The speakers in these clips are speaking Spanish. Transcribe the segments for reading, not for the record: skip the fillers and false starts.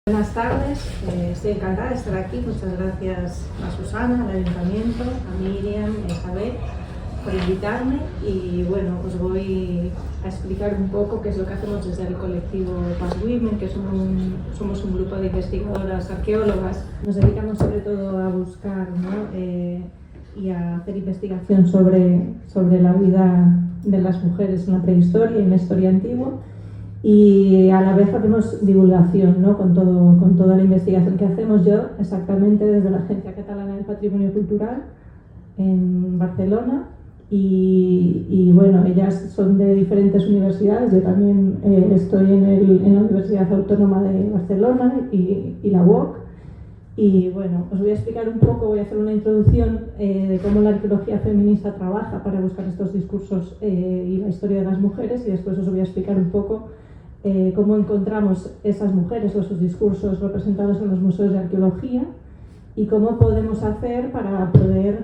Buenas tardes, estoy encantada de estar aquí. Muchas gracias a Susana, al Ayuntamiento, a Miriam, a Isabel por invitarme y bueno, os voy a explicar un poco qué es lo que hacemos desde el colectivo Past Women, que somos un grupo de investigadoras arqueólogas. Nos dedicamos sobre todo a buscar, ¿no? Y a hacer investigación sobre la vida de las mujeres en la prehistoria y en la historia antigua. Y a la vez hacemos divulgación, ¿no? con toda la investigación que hacemos. Yo exactamente desde la Agencia Catalana del Patrimonio Cultural en Barcelona y bueno, ellas son de diferentes universidades. Yo también estoy en la Universidad Autónoma de Barcelona y la UOC. Y bueno, os voy a explicar un poco, voy a hacer una introducción de cómo la arqueología feminista trabaja para buscar estos discursos y la historia de las mujeres, y después os voy a explicar un poco cómo encontramos esas mujeres o sus discursos representados en los museos de arqueología y cómo podemos hacer para poder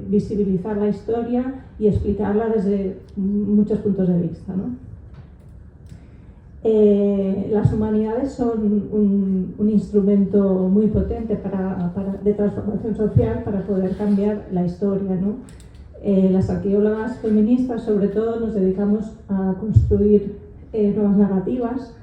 visibilizar la historia y explicarla desde muchos puntos de vista, ¿no? Las humanidades son un instrumento muy potente de transformación social para poder cambiar la historia, ¿no? Las arqueólogas feministas, sobre todo, nos dedicamos a construir nuevas narrativas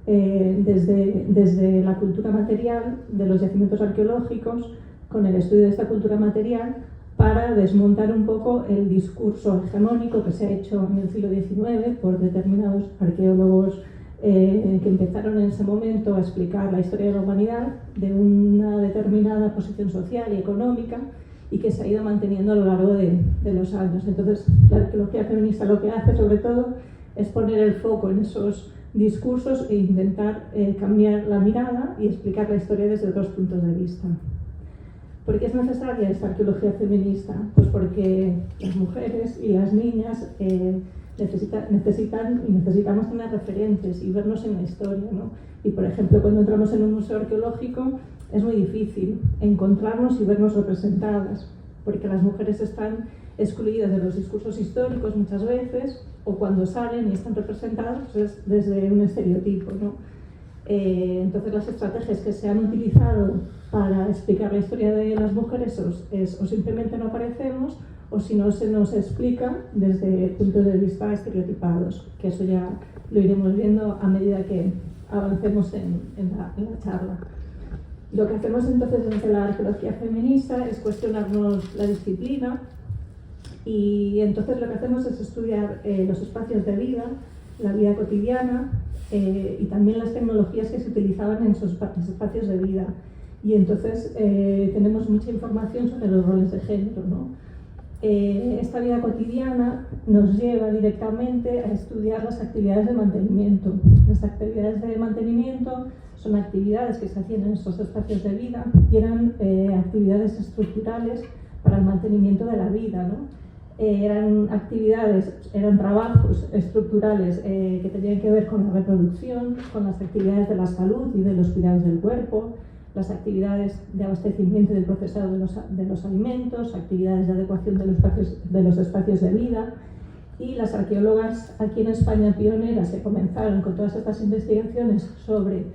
desde la cultura material de los yacimientos arqueológicos, con el estudio de esta cultura material, para desmontar un poco el discurso hegemónico que se ha hecho en el siglo XIX por determinados arqueólogos que empezaron en ese momento a explicar la historia de la humanidad de una determinada posición social y económica y que se ha ido manteniendo a lo largo de los años. Entonces, la arqueología feminista lo que hace, sobre todo, es poner el foco en esos discursos e intentar cambiar la mirada y explicar la historia desde otros puntos de vista. ¿Por qué es necesaria esta arqueología feminista? Pues porque las mujeres y las niñas necesitamos tener referentes y vernos en la historia, ¿no? Y por ejemplo, cuando entramos en un museo arqueológico es muy difícil encontrarnos y vernos representadas, porque las mujeres están excluidas de los discursos históricos muchas veces, o cuando salen y están representadas pues desde un estereotipo, ¿no? Entonces las estrategias que se han utilizado para explicar la historia de las mujeres o simplemente no aparecemos, o si no se nos explica desde puntos de vista estereotipados, que eso ya lo iremos viendo a medida que avancemos en la charla. Lo que hacemos entonces desde la arqueología feminista es cuestionarnos la disciplina, y entonces lo que hacemos es estudiar los espacios de vida, la vida cotidiana y también las tecnologías que se utilizaban en esos espacios de vida. Y entonces tenemos mucha información sobre los roles de género, ¿no? Esta vida cotidiana nos lleva directamente a estudiar las actividades de mantenimiento. Las actividades de mantenimiento son actividades que se hacían en estos espacios de vida y eran actividades estructurales para el mantenimiento de la vida, ¿no? Eran trabajos estructurales que tenían que ver con la reproducción, con las actividades de la salud y de los cuidados del cuerpo, las actividades de abastecimiento y del procesado de los alimentos, actividades de adecuación de los espacios de vida. Y las arqueólogas aquí en España pioneras que comenzaron con todas estas investigaciones sobre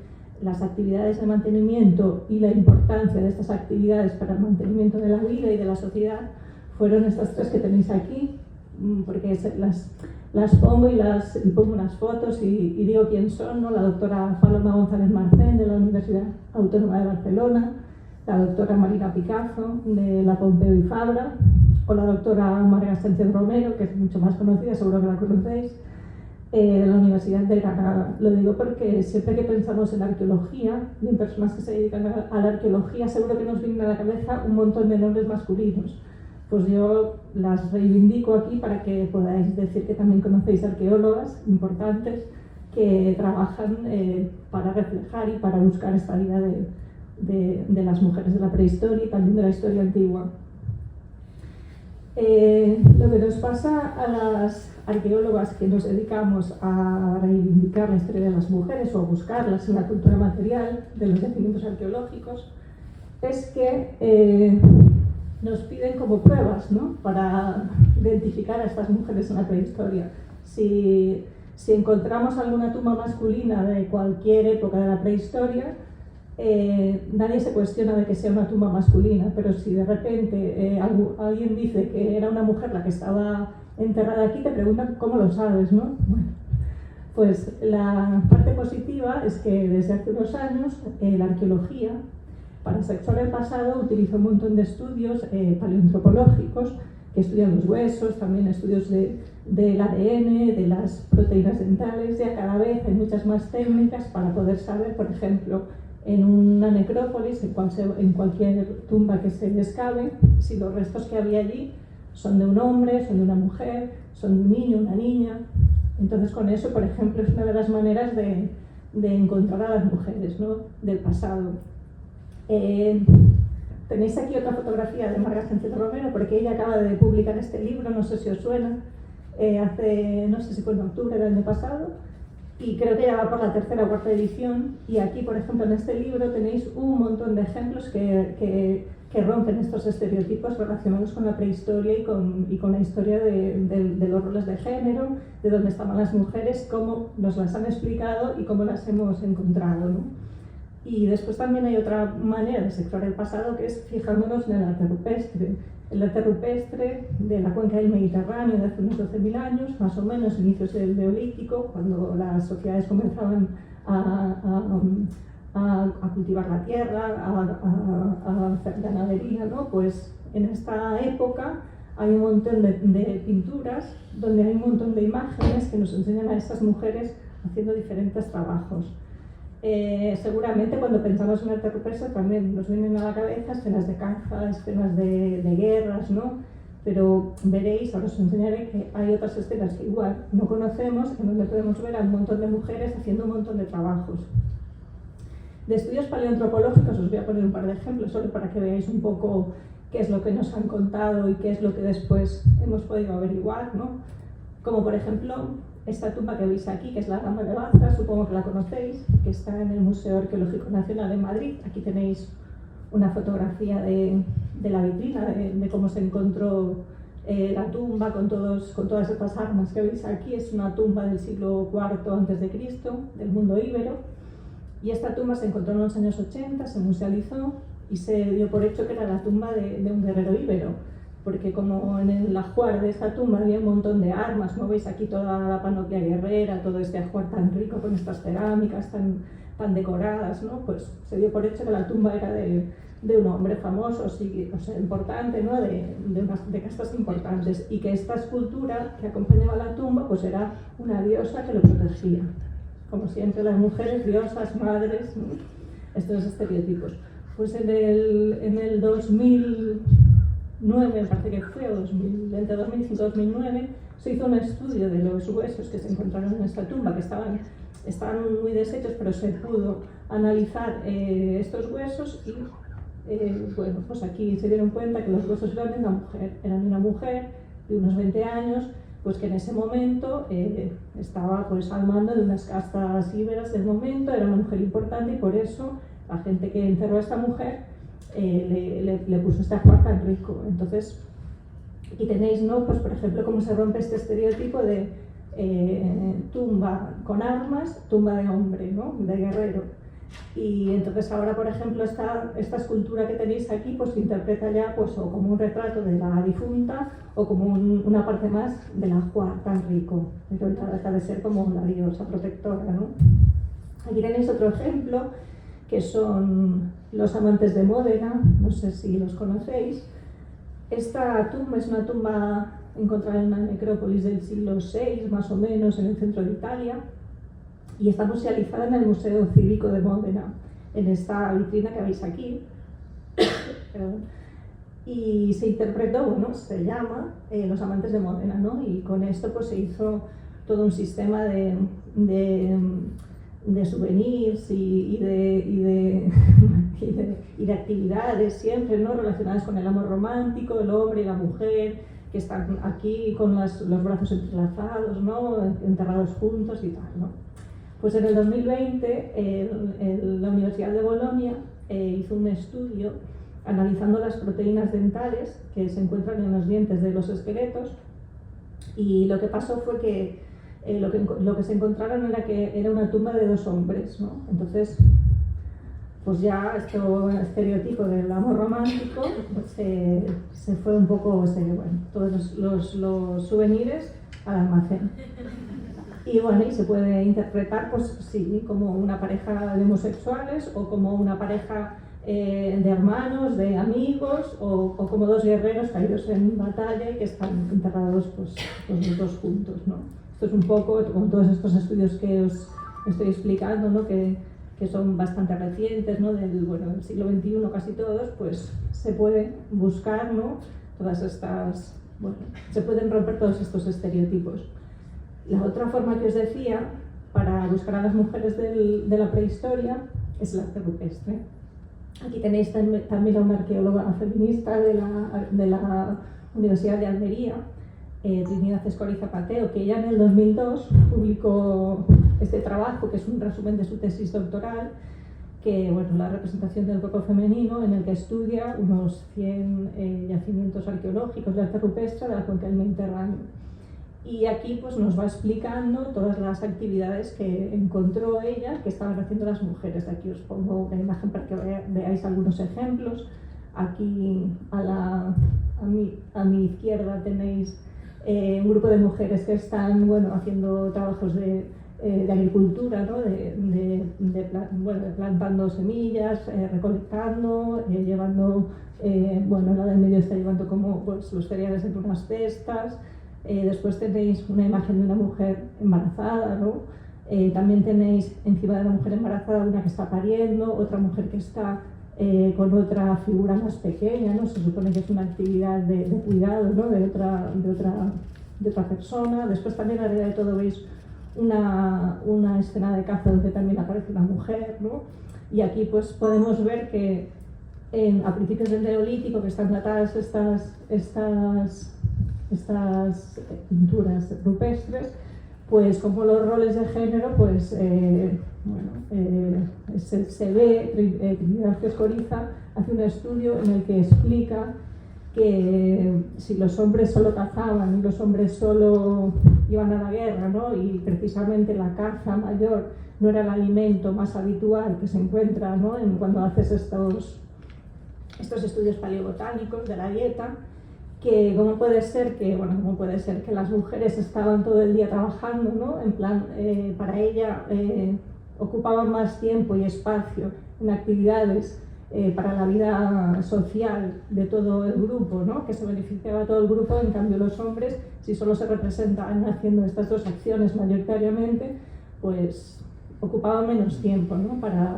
las actividades de mantenimiento y la importancia de estas actividades para el mantenimiento de la vida y de la sociedad fueron estas tres que tenéis aquí, porque las pongo y pongo unas fotos y digo quién son, ¿no? La doctora Paloma González Marcén, de la Universidad Autónoma de Barcelona, la doctora Marina Picazo, de la Pompeu y Fabra, o la doctora María Sánchez Romero, que es mucho más conocida, seguro que la conocéis, de la Universidad de Granada. Lo digo porque siempre que pensamos en la arqueología y en personas que se dedican a la arqueología, seguro que nos viene a la cabeza un montón de nombres masculinos. Pues yo las reivindico aquí para que podáis decir que también conocéis arqueólogas importantes que trabajan para reflejar y para buscar esta vida de las mujeres de la prehistoria y también de la historia antigua. Lo que nos pasa a las arqueólogas que nos dedicamos a reivindicar la historia de las mujeres o a buscarlas en la cultura material de los yacimientos arqueológicos es que nos piden como pruebas, ¿no? Para identificar a estas mujeres en la prehistoria. Si Si encontramos alguna tumba masculina de cualquier época de la prehistoria, nadie se cuestiona de que sea una tumba masculina, pero si de repente alguien dice que era una mujer la que estaba enterrada aquí, te preguntan cómo lo sabes, ¿no? Bueno, pues la parte positiva es que desde hace unos años la arqueología, para explorar el pasado, utiliza un montón de estudios paleoantropológicos que estudian los huesos, también estudios del ADN, de las proteínas dentales. Ya cada vez hay muchas más técnicas para poder saber, por ejemplo, en una necrópolis, en cualquier tumba que se excave, si los restos que había allí son de un hombre, son de una mujer, son de un niño, una niña. Entonces, con eso, por ejemplo, es una de las maneras de encontrar a las mujeres, ¿no?, del pasado. Tenéis aquí otra fotografía de Marga Sánchez Romero, porque ella acaba de publicar este libro, no sé si os suena, no sé si fue en octubre del año pasado, y creo que ya va por la tercera o cuarta edición. Y aquí, por ejemplo, en este libro tenéis un montón de ejemplos que rompen estos estereotipos relacionados con la prehistoria y con la historia de los roles de género, de dónde estaban las mujeres, cómo nos las han explicado y cómo las hemos encontrado, ¿no? Y después también hay otra manera de explorar el pasado, que es fijándonos en el arte rupestre. El arte rupestre de la cuenca del Mediterráneo de hace unos 12.000 años, más o menos, inicios del Neolítico, cuando las sociedades comenzaban a cultivar la tierra, a hacer ganadería, ¿no? Pues en esta época hay un montón de pinturas donde hay un montón de imágenes que nos enseñan a estas mujeres haciendo diferentes trabajos. Seguramente cuando pensamos en arte rupestre también nos vienen a la cabeza escenas de caza, escenas de guerras, ¿no? Pero veréis, ahora os enseñaré que hay otras escenas que igual no conocemos, en donde podemos ver a un montón de mujeres haciendo un montón de trabajos. De estudios paleoantropológicos os voy a poner un par de ejemplos solo para que veáis un poco qué es lo que nos han contado y qué es lo que después hemos podido averiguar, ¿no? Como por ejemplo esta tumba que veis aquí, que es la Dama de Baza, supongo que la conocéis, que está en el Museo Arqueológico Nacional en Madrid. Aquí tenéis una fotografía de la vitrina, de cómo se encontró la tumba con todas estas armas que veis aquí. Es una tumba del siglo IV a.C., del mundo íbero, y esta tumba se encontró en los años 80, se musealizó y se dio por hecho que era la tumba de un guerrero íbero, porque como en el ajuar de esta tumba había un montón de armas, ¿no? Veis aquí toda la panoplia guerrera, todo este ajuar tan rico con estas cerámicas tan decoradas, ¿no? Pues se dio por hecho que la tumba era de un hombre famoso, sí, o sea, importante, ¿no? de castas importantes, y que esta escultura que acompañaba la tumba pues era una diosa que lo protegía. Como siempre, las mujeres, diosas, madres, ¿no? Estos estereotipos. Pues en el 2009, me parece que fue, entre 2005 y 2009, se hizo un estudio de los huesos que se encontraron en esta tumba, que estaban muy deshechos, pero se pudo analizar estos huesos y, bueno, pues aquí se dieron cuenta que los huesos eran de una mujer de unos 20 años, pues que en ese momento estaba pues al mando de unas castas íberas del momento, era una mujer importante, y por eso la gente que enterró a esta mujer le puso este ajuar tan rico. Entonces, aquí tenéis, ¿no? Pues por ejemplo, cómo se rompe este estereotipo de tumba con armas, tumba de hombre, ¿no? De guerrero. Y entonces ahora, por ejemplo, esta escultura que tenéis aquí pues se interpreta ya pues o como un retrato de la difunta o como una parte más del ajuar tan rico, pero no deja de ser como la diosa protectora, ¿no? Aquí tenéis otro ejemplo, que son los amantes de Módena, no sé si los conocéis. Esta tumba es una tumba encontrada en una necrópolis del siglo VI, más o menos, en el centro de Italia, y está musealizada en el Museo Cívico de Módena, en esta vitrina que veis aquí. Y se interpretó, bueno, se llama Los amantes de Módena, ¿no? Y con esto pues se hizo todo un sistema de souvenirs y de actividades siempre, ¿no? Relacionadas con el amor romántico, el hombre y la mujer, que están aquí con los brazos entrelazados, ¿no? Enterrados juntos y tal, ¿no? Pues en el 2020 la Universidad de Bolonia hizo un estudio analizando las proteínas dentales que se encuentran en los dientes de los esqueletos, y lo que pasó fue que lo que se encontraron era que era una tumba de 2 hombres, ¿no? Entonces, pues ya este estereotipo del amor romántico pues se fue un poco, todos los souvenirs al almacén. Y bueno, y se puede interpretar, pues sí, como una pareja de homosexuales o como una pareja de hermanos, de amigos o como 2 guerreros caídos en batalla y que están enterrados pues los 2 juntos, ¿no? Esto es un poco, con todos estos estudios que os estoy explicando, ¿no? que son bastante recientes, ¿no? del siglo XXI casi todos, pues se puede buscar, ¿no? Todas estas, se pueden romper todos estos estereotipos. La otra forma que os decía, para buscar a las mujeres de la prehistoria, es el arte rupestre. Aquí tenéis también a una arqueóloga feminista de la Universidad de Almería, Trinidad Escoriza Pateo, que ya en el 2002 publicó este trabajo, que es un resumen de su tesis doctoral, que la representación del cuerpo femenino, en el que estudia unos 100 yacimientos arqueológicos de arte rupestre de la cuenca del Mediterráneo. Y aquí pues nos va explicando todas las actividades que encontró ella que estaban haciendo las mujeres. Aquí os pongo una imagen para que veáis algunos ejemplos. Aquí a mi izquierda tenéis un grupo de mujeres que están haciendo trabajos de agricultura, ¿no? Plantando semillas, recolectando, llevando, la del medio está llevando como los cereales en unas cestas. Después tenéis una imagen de una mujer embarazada, ¿no? También tenéis encima de la mujer embarazada una que está pariendo, otra mujer que está con otra figura más pequeña, ¿no? Se supone que es una actividad de cuidado, ¿no? de otra persona. Después también arriba de todo veis una escena de caza donde también aparece una mujer, ¿no? Y aquí pues podemos ver que a principios del Neolítico, que están datadas estas pinturas rupestres, pues como los roles de género, pues se ve, Trinidad Escoriza hace un estudio en el que explica que si los hombres solo cazaban y los hombres solo iban a la guerra, ¿no? Y precisamente la caza mayor no era el alimento más habitual que se encuentra, ¿no? Cuando haces estos estudios paleobotánicos de la dieta, que cómo puede ser que las mujeres estaban todo el día trabajando, ¿no? En plan, para ella ocupaban más tiempo y espacio en actividades para la vida social de todo el grupo, ¿no? Que se beneficiaba todo el grupo. En cambio los hombres, si solo se representaban haciendo estas 2 acciones mayoritariamente, pues ocupaban menos tiempo, ¿no? para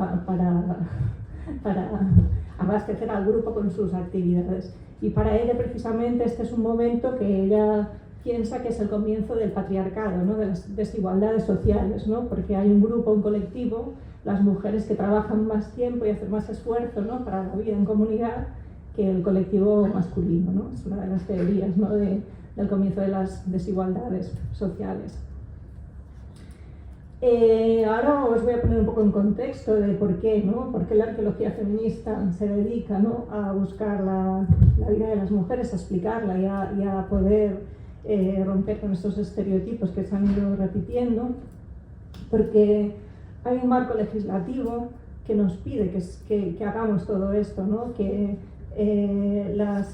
abastecer al grupo con sus actividades. Y para ella precisamente este es un momento que ella piensa que es el comienzo del patriarcado, ¿no? De las desigualdades sociales, ¿no? Porque hay un grupo, un colectivo, las mujeres que trabajan más tiempo y hacen más esfuerzo, ¿no? Para la vida en comunidad que el colectivo masculino, ¿no? Es una de las teorías, ¿no? del comienzo de las desigualdades sociales. Ahora os voy a poner un poco en contexto de por qué, ¿no? Por qué la arqueología feminista se dedica, ¿no? A buscar la vida de las mujeres, a explicarla y a poder romper con estos estereotipos que se han ido repitiendo, porque hay un marco legislativo que nos pide que hagamos todo esto, ¿no? Que la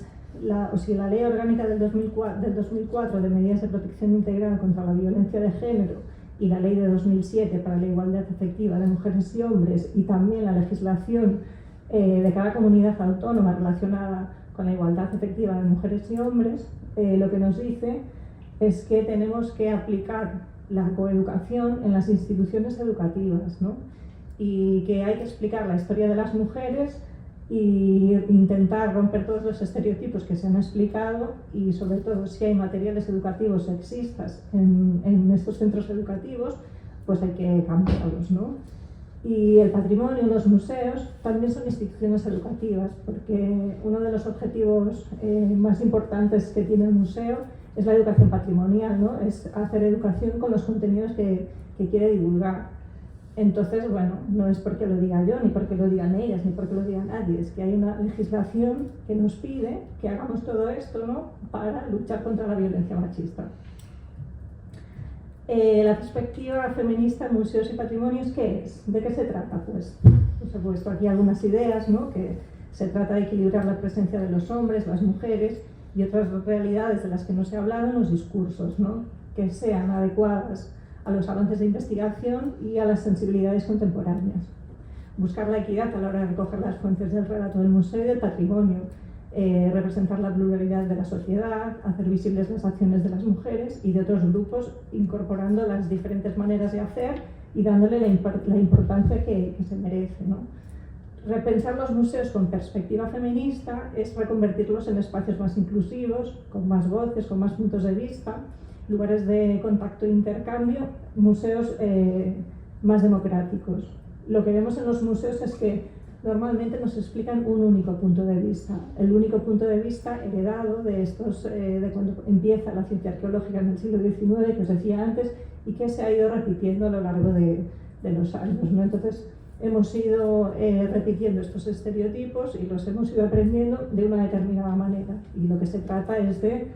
Ley Orgánica del 2004 de Medidas de Protección Integral contra la Violencia de Género y la Ley de 2007 para la igualdad efectiva de mujeres y hombres, y también la legislación de cada comunidad autónoma relacionada con la igualdad efectiva de mujeres y hombres, lo que nos dice es que tenemos que aplicar la coeducación en las instituciones educativas, ¿no? Y que hay que explicar la historia de las mujeres y intentar romper todos los estereotipos que se han explicado, y sobre todo si hay materiales educativos sexistas en estos centros educativos, pues hay que cambiarlos, ¿no? Y el patrimonio, los museos, también son instituciones educativas, porque uno de los objetivos más importantes que tiene el museo es la educación patrimonial, ¿no? Es hacer educación con los contenidos que quiere divulgar. Entonces, no es porque lo diga yo, ni porque lo digan ellas, ni porque lo diga nadie, es que hay una legislación que nos pide que hagamos todo esto, ¿no? Para luchar contra la violencia machista. La perspectiva feminista en museos y patrimonios, ¿qué es? ¿De qué se trata? Pues os he puesto aquí algunas ideas, ¿no? Que se trata de equilibrar la presencia de los hombres, las mujeres y otras realidades de las que no se ha hablado en los discursos, ¿no? Que sean adecuadas a los avances de investigación y a las sensibilidades contemporáneas. Buscar la equidad a la hora de recoger las fuentes del relato del museo y del patrimonio, representar la pluralidad de la sociedad, hacer visibles las acciones de las mujeres y de otros grupos, incorporando las diferentes maneras de hacer y dándole la importancia que se merece, ¿no? Repensar los museos con perspectiva feminista es reconvertirlos en espacios más inclusivos, con más voces, con más puntos de vista, lugares de contacto e intercambio, museos más democráticos. Lo que vemos en los museos es que normalmente nos explican un único punto de vista, el único punto de vista heredado de de cuando empieza la ciencia arqueológica en el siglo XIX, que os decía antes, y que se ha ido repitiendo a lo largo de los años, ¿no? Entonces, hemos ido repitiendo estos estereotipos y los hemos ido aprendiendo de una determinada manera. Y lo que se trata es de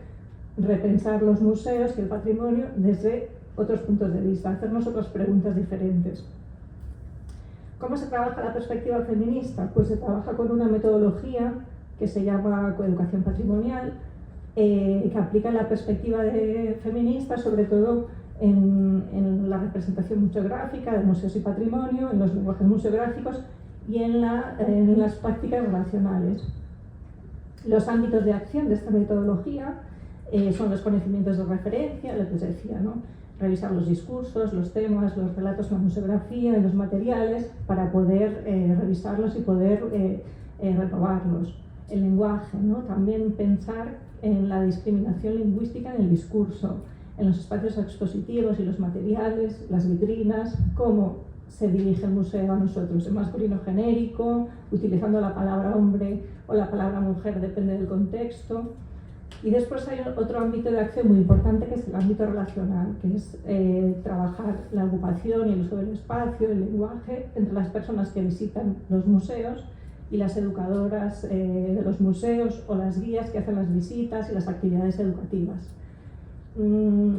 repensar los museos y el patrimonio desde otros puntos de vista, hacernos otras preguntas diferentes. ¿Cómo se trabaja la perspectiva feminista? Pues se trabaja con una metodología que se llama coeducación patrimonial, que aplica la perspectiva feminista sobre todo en la representación museográfica de museos y patrimonio, en los lenguajes museográficos y en las prácticas relacionales. Los ámbitos de acción de esta metodología son los conocimientos de referencia, lo que os decía, ¿no? Revisar los discursos, los temas, los relatos, la museografía y los materiales para poder revisarlos y poder renovarlos. El lenguaje, ¿no? También pensar en la discriminación lingüística en el discurso, en los espacios expositivos y los materiales, las vitrinas, cómo se dirige el museo a nosotros, en masculino genérico, utilizando la palabra hombre o la palabra mujer, depende del contexto. Y después hay otro ámbito de acción muy importante, que es el ámbito relacional, que es trabajar la ocupación y el uso del espacio, el lenguaje, entre las personas que visitan los museos y las educadoras de los museos o las guías que hacen las visitas y las actividades educativas.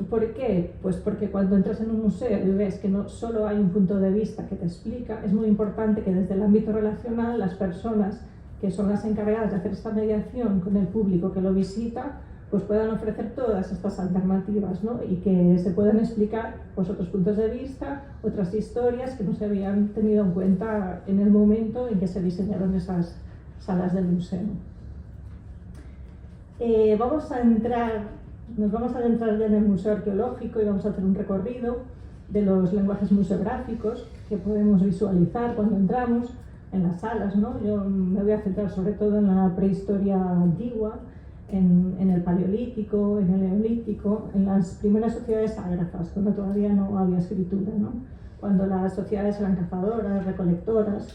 ¿Por qué? Pues porque cuando entras en un museo y ves que no solo hay un punto de vista que te explica, es muy importante que desde el ámbito relacional las personas que son las encargadas de hacer esta mediación con el público que lo visita, pues puedan ofrecer todas estas alternativas, ¿no? Y que se puedan explicar pues, otros puntos de vista, otras historias que no se habían tenido en cuenta en el momento en que se diseñaron esas salas del museo. Nos vamos a adentrar ya en el museo arqueológico y vamos a hacer un recorrido de los lenguajes museográficos que podemos visualizar cuando entramos en las salas, ¿no? Yo me voy a centrar sobre todo en la prehistoria antigua, en el paleolítico, en el neolítico, en las primeras sociedades ágrafas, cuando todavía no había escritura, ¿no? Cuando las sociedades eran cazadoras, recolectoras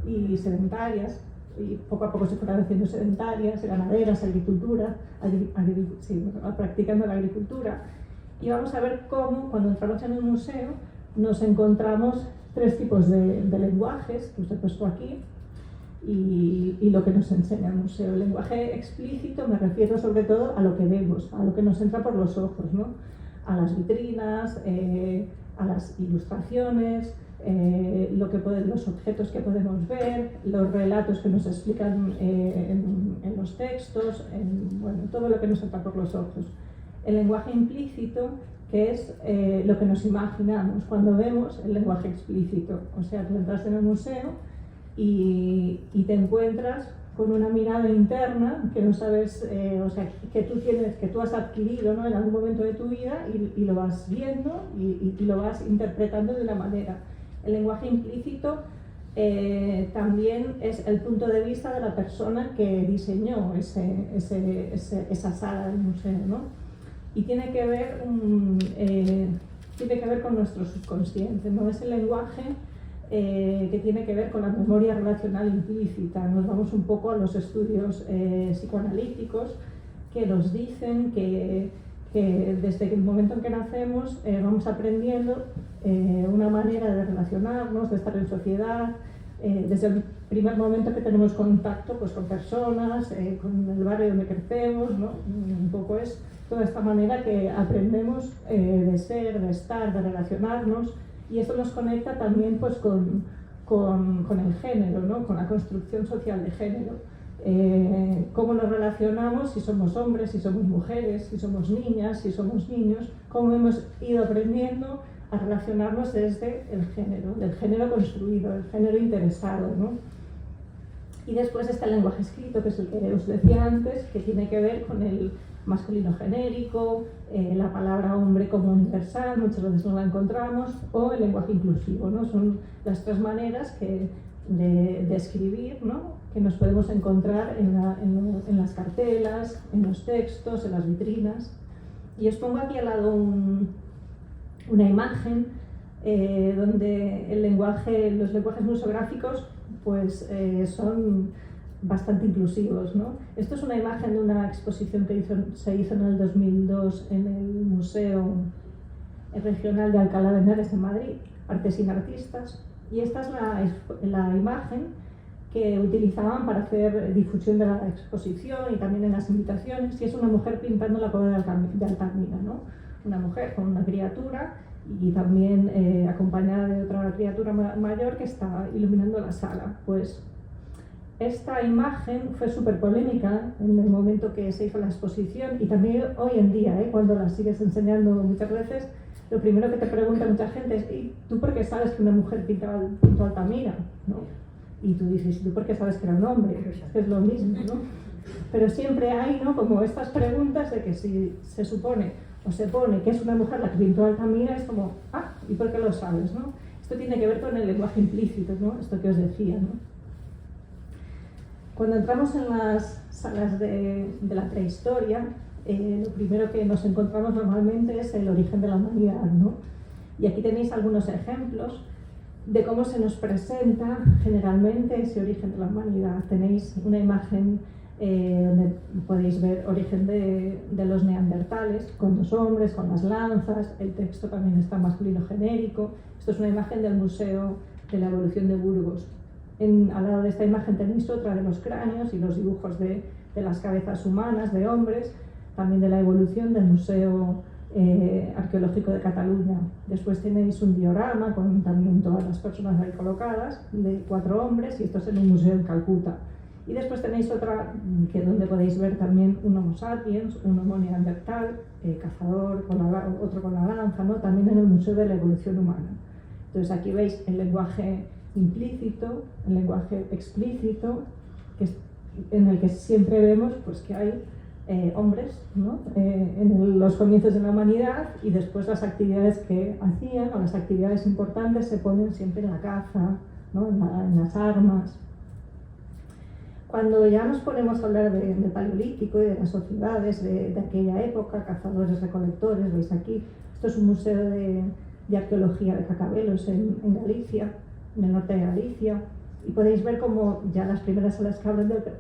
y sedentarias, y poco a poco se fueron haciendo sedentarias, ganaderas, practicando la agricultura. Y vamos a ver cómo, cuando entramos en el museo, nos encontramos tres tipos de lenguajes, que os he puesto aquí, y lo que nos enseña el museo. El lenguaje explícito me refiero sobre todo a lo que vemos, a lo que nos entra por los ojos, ¿no? A las vitrinas, a las ilustraciones, los objetos que podemos ver, los relatos que nos explican en los textos, bueno, todo lo que nos entra por los ojos. El lenguaje implícito, que es lo que nos imaginamos cuando vemos el lenguaje explícito. O sea, tú entras en el museo y te encuentras con una mirada interna que no sabes, o sea, que tú has adquirido, ¿no? En algún momento de tu vida y lo vas viendo y lo vas interpretando de una manera. El lenguaje implícito también es el punto de vista de la persona que diseñó esa sala del museo, ¿no? Y tiene que ver con nuestro subconsciente, ¿no? Es el lenguaje que tiene que ver con la memoria relacional implícita. Nos vamos un poco a los estudios psicoanalíticos que nos dicen que desde el momento en que nacemos vamos aprendiendo una manera de relacionarnos, de estar en sociedad, desde el primer momento que tenemos contacto pues, con personas, con el barrio donde crecemos, ¿no? Un poco es toda esta manera que aprendemos de ser, de estar, de relacionarnos, y esto nos conecta también pues, con el género, ¿no? Con la construcción social de género. Cómo nos relacionamos, si somos hombres, si somos mujeres, si somos niñas, si somos niños, cómo hemos ido aprendiendo a relacionarnos desde el género, del género construido, del género interesado, ¿no? Y después está el lenguaje escrito, que es el que os decía antes, que tiene que ver con el masculino genérico, la palabra hombre como universal, muchas veces no la encontramos, o el lenguaje inclusivo, ¿no? Son las tres maneras de escribir, ¿no? Que nos podemos encontrar en las cartelas, en los textos, en las vitrinas. Y os pongo aquí al lado una imagen donde los lenguajes museográficos pues, son bastante inclusivos, ¿no? Esto es una imagen de una exposición que se hizo en el 2002 en el Museo Regional de Alcalá de Henares en Madrid, Arte sin Artistas, y esta es la imagen que utilizaban para hacer difusión de la exposición y también en las invitaciones, y es una mujer pintando la cueva de Altamira, ¿no? Una mujer con una criatura y también acompañada de otra criatura mayor que está iluminando la sala. Pues esta imagen fue súper polémica en el momento que se hizo la exposición, y también hoy en día, cuando la sigues enseñando muchas veces, lo primero que te pregunta mucha gente es: ¿y tú por qué sabes que una mujer pintó Altamira? ¿No? Y tú dices: ¿y tú por qué sabes que era un hombre? Es lo mismo, ¿no? Pero siempre hay, ¿no?, como estas preguntas de que si se supone o se pone que es una mujer la que pintó Altamira, es como: ah, ¿y por qué lo sabes? ¿No? Esto tiene que ver con el lenguaje implícito, ¿no? Esto que os decía, ¿no? Cuando entramos en las salas de la prehistoria, lo primero que nos encontramos normalmente es el origen de la humanidad, ¿no? Y aquí tenéis algunos ejemplos de cómo se nos presenta generalmente ese origen de la humanidad. Tenéis una imagen donde podéis ver origen de los neandertales, con los hombres, con las lanzas, el texto también está masculino genérico. Esto es una imagen del Museo de la Evolución de Burgos. Al lado de esta imagen tenéis otra de los cráneos y los dibujos de las cabezas humanas de hombres, también de la evolución del Museo Arqueológico de Cataluña. Después tenéis un diorama con también todas las personas ahí colocadas, de 4 hombres, y esto es en un museo en Calcuta. Y después tenéis otra donde podéis ver también un Homo sapiens, un Homo neandertal, cazador, otro con la lanza, ¿no? También en el Museo de la Evolución Humana. Entonces aquí veis el lenguaje implícito, el lenguaje explícito, en el que siempre vemos pues, que hay hombres, ¿no? En los comienzos de la humanidad, y después las actividades que hacían, o las actividades importantes, se ponen siempre en la caza, ¿no? en las armas. Cuando ya nos ponemos a hablar del Paleolítico y de las sociedades de aquella época, cazadores, recolectores, veis aquí, esto es un museo de arqueología de Cacabelos en Galicia, en el norte de Galicia, y podéis ver como ya las primeras salas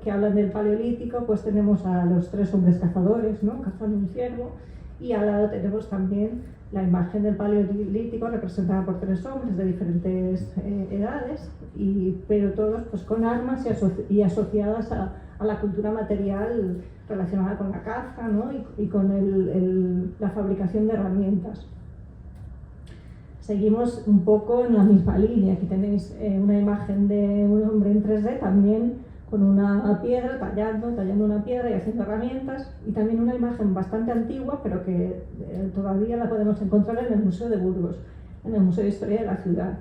que hablan del Paleolítico, pues tenemos a los 3 hombres cazadores, ¿no? Cazando un ciervo, y al lado tenemos también la imagen del Paleolítico representada por 3 hombres de diferentes edades, pero todos pues, con armas y asociadas a la cultura material relacionada con la caza, ¿no? y con la fabricación de herramientas. Seguimos un poco en la misma línea. Aquí tenéis una imagen de un hombre en 3D, también con una piedra, tallando una piedra y haciendo herramientas, y también una imagen bastante antigua, pero que todavía la podemos encontrar en el Museo de Burgos, en el Museo de Historia de la ciudad.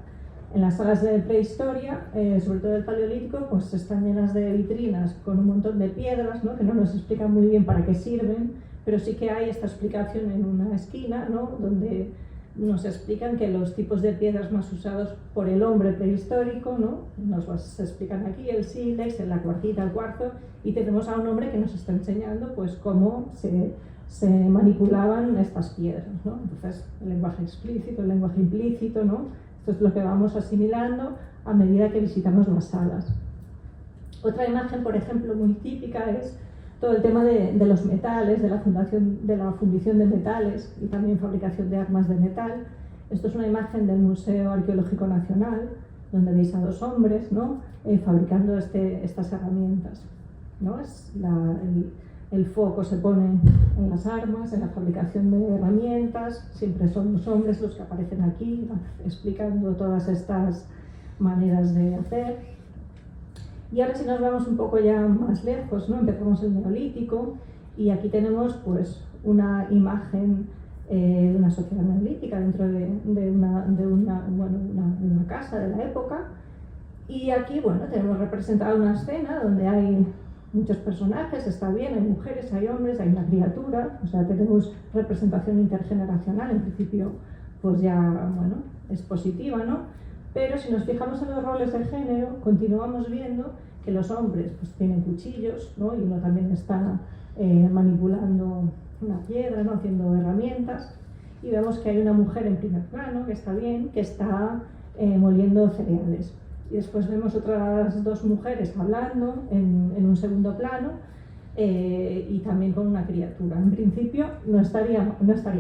En las salas de prehistoria, sobre todo del Paleolítico, pues están llenas de vitrinas con un montón de piedras, ¿no? Que no nos explican muy bien para qué sirven, pero sí que hay esta explicación en una esquina, ¿no? Donde nos explican que los tipos de piedras más usados por el hombre prehistórico, ¿no? Nos los explican aquí, el sílex, la cuarcita, el cuarzo, y tenemos a un hombre que nos está enseñando pues, cómo se manipulaban estas piedras, ¿no? Entonces, el lenguaje explícito, el lenguaje implícito, ¿no? Esto es lo que vamos asimilando a medida que visitamos las salas. Otra imagen, por ejemplo, muy típica es todo el tema de los metales, de la fundición de metales y también fabricación de armas de metal. Esto es una imagen del Museo Arqueológico Nacional, donde veis a dos hombres, ¿no? Fabricando estas herramientas, ¿no? El foco se pone en las armas, en la fabricación de herramientas, siempre son los hombres los que aparecen aquí explicando todas estas maneras de hacer. Y ahora si nos vamos un poco ya más lejos, ¿no? Empezamos el Neolítico y aquí tenemos pues una imagen de una sociedad neolítica dentro de una casa de la época, y aquí bueno, tenemos representada una escena donde hay muchos personajes, está bien, hay mujeres, hay hombres, hay una criatura, o sea, tenemos representación intergeneracional, en principio pues ya, bueno, es positiva, ¿no? Pero si nos fijamos en los roles de género, continuamos viendo que los hombres pues tienen cuchillos, ¿no? Y uno también está manipulando una piedra, ¿no? Haciendo herramientas, y vemos que hay una mujer en primer plano, que está bien, que está moliendo cereales. Y después vemos otras dos mujeres hablando en un segundo plano y también con una criatura. En principio no estaría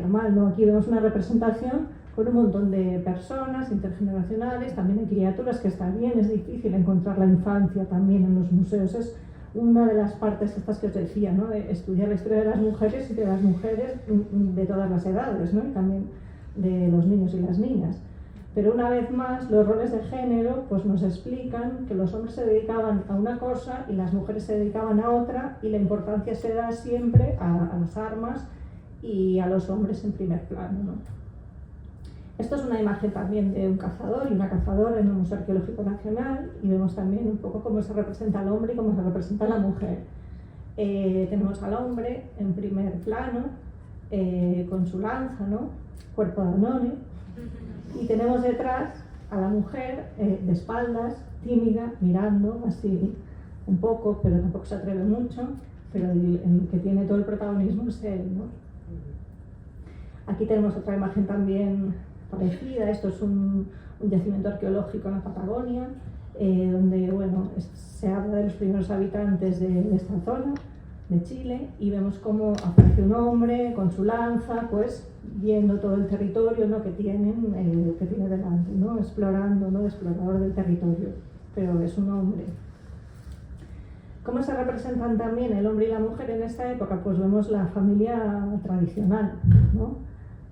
mal, ¿no? Aquí vemos una representación con un montón de personas intergeneracionales, también hay criaturas, que está bien. Es difícil encontrar la infancia también en los museos, es una de las partes estas que os decía, ¿no? De estudiar la historia de las mujeres y de las mujeres de todas las edades, ¿no? Y también de los niños y las niñas. Pero una vez más, los roles de género pues nos explican que los hombres se dedicaban a una cosa y las mujeres se dedicaban a otra, y la importancia se da siempre a las armas y a los hombres en primer plano, ¿no? Esto es una imagen también de un cazador y una cazadora en el Museo Arqueológico Nacional, y vemos también un poco cómo se representa al hombre y cómo se representa a la mujer. Tenemos al hombre en primer plano, con su lanza, ¿no? Cuerpo de Anone, y tenemos detrás a la mujer de espaldas, tímida, mirando así un poco, pero tampoco se atreve mucho, pero el que tiene todo el protagonismo es él, ¿no? Aquí tenemos otra imagen también parecida. Esto es un yacimiento arqueológico en la Patagonia, donde bueno, se habla de los primeros habitantes de esta zona de Chile, y vemos cómo aparece un hombre con su lanza, pues viendo todo el territorio, ¿no? que tiene delante, ¿no? Explorando, ¿no? Explorador del territorio, pero es un hombre. ¿Cómo se representan también el hombre y la mujer en esta época? Pues vemos la familia tradicional, ¿no?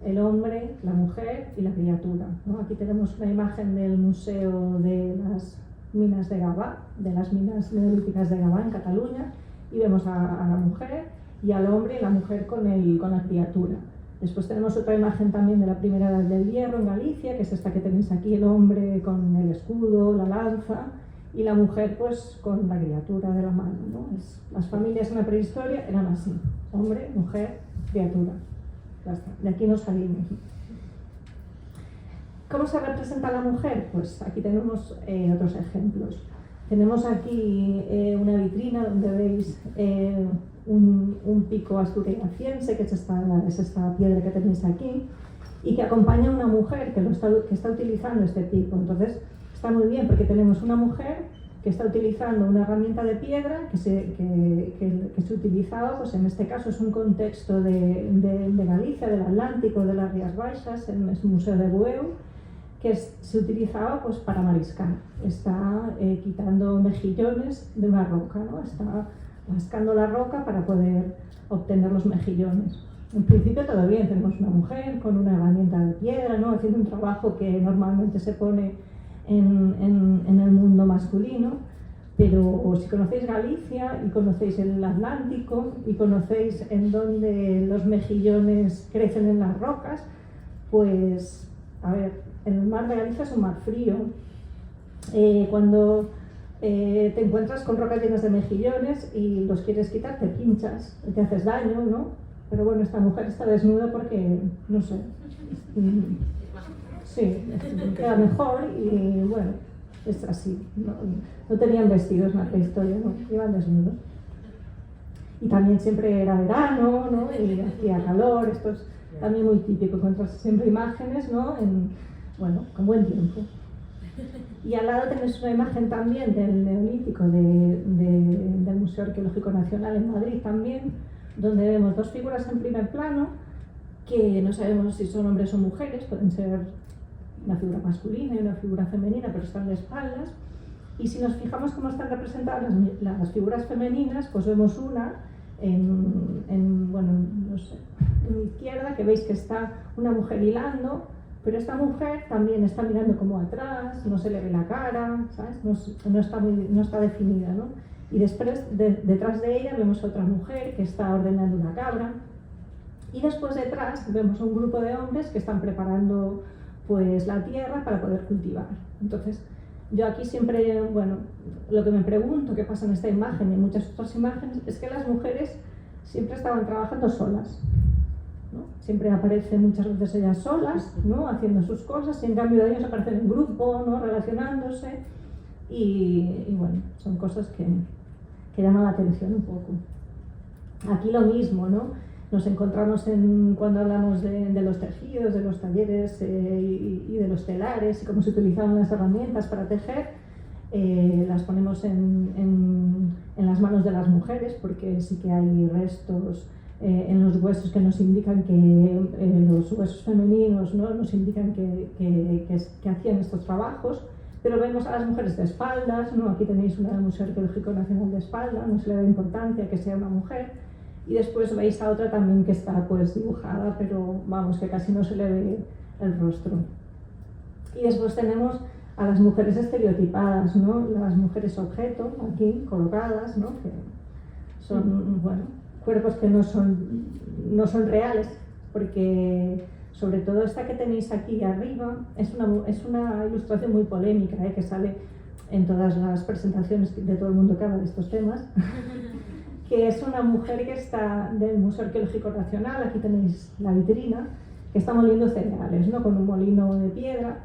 El hombre, la mujer y la criatura, ¿no? Aquí tenemos una imagen del Museo de las Minas de Gavà, de las minas neolíticas de Gavà en Cataluña, y vemos a la mujer y al hombre y la mujer con la criatura. Después tenemos otra imagen también de la primera edad del hierro en Galicia, que es esta que tenéis aquí, el hombre con el escudo, la lanza, y la mujer pues con la criatura de la mano, ¿no? Las familias en la prehistoria eran así: hombre, mujer, criatura. Ya está, de aquí no salimos. ¿Cómo se representa a la mujer? Pues aquí tenemos otros ejemplos. Tenemos aquí una vitrina donde veis un pico asturiaciense, que es esta piedra que tenéis aquí, y que acompaña a una mujer que está utilizando este pico. Entonces está muy bien, porque tenemos una mujer que está utilizando una herramienta de piedra que se utilizaba, pues en este caso es un contexto de Galicia, del Atlántico, de las Rías Baixas, en el Museo de Bueu, que se utilizaba pues para mariscar. Está quitando mejillones de una roca, ¿no? Está rascando la roca para poder obtener los mejillones. En principio todo bien, tenemos una mujer con una herramienta de piedra, ¿no? Haciendo un trabajo que normalmente se pone en el mundo masculino, pero si conocéis Galicia y conocéis el Atlántico y conocéis en donde los mejillones crecen en las rocas, pues a ver, el mar de Galicia es un mar frío. Cuando te encuentras con rocas llenas de mejillones y los quieres quitar, te pinchas, te haces daño, ¿no? Pero bueno, esta mujer está desnuda porque, no sé, sí, queda mejor y bueno, es así. No tenían vestidos en la prehistoria, ¿no? Iban desnudos. Y también siempre era verano, ¿no? Y hacía calor. Esto es también muy típico, encontrar siempre imágenes, ¿no? Con buen tiempo. Y al lado tenéis una imagen también del Neolítico del Museo Arqueológico Nacional en Madrid también, donde vemos dos figuras en primer plano que no sabemos si son hombres o mujeres, pueden ser una figura masculina y una figura femenina, pero están de espaldas. Y si nos fijamos cómo están representadas las figuras femeninas, pues vemos una bueno, no sé, en mi izquierda, que veis que está una mujer hilando, pero esta mujer también está mirando como atrás, no se le ve la cara, ¿sabes? No está definida, ¿no? Y después, detrás de ella, vemos a otra mujer que está ordenando una cabra. Y después detrás vemos un grupo de hombres que están preparando pues la tierra para poder cultivar. Entonces, yo aquí siempre, bueno, lo que me pregunto, qué pasa en esta imagen y en muchas otras imágenes, es que las mujeres siempre estaban trabajando solas, ¿no? Siempre aparecen muchas veces ellas solas, ¿no? Haciendo sus cosas, y en cambio ellos aparecen en grupo, ¿no? Relacionándose, y bueno, son cosas que llaman la atención un poco. Aquí lo mismo, ¿no? Nos encontramos cuando hablamos de los tejidos, de los talleres y de los telares y cómo se utilizaban las herramientas para tejer, las ponemos en las manos de las mujeres, porque sí que hay restos en los huesos que nos indican que los huesos femeninos, ¿no? Nos indican que hacían estos trabajos, pero vemos a las mujeres de espaldas, ¿no? Aquí tenéis una del Museo Arqueológico Nacional de espalda, no se le da importancia que sea una mujer. Y después veis a otra también que está pues dibujada, pero vamos, que casi no se le ve el rostro. Y después tenemos a las mujeres estereotipadas, ¿no? Las mujeres objeto, aquí colocadas, ¿no? Que son, bueno, cuerpos que no son reales, porque sobre todo esta que tenéis aquí arriba es una ilustración muy polémica, que sale en todas las presentaciones de todo el mundo que habla de estos temas. Que es una mujer que está del Museo Arqueológico Nacional, aquí tenéis la vitrina, que está moliendo cereales, ¿no? Con un molino de piedra,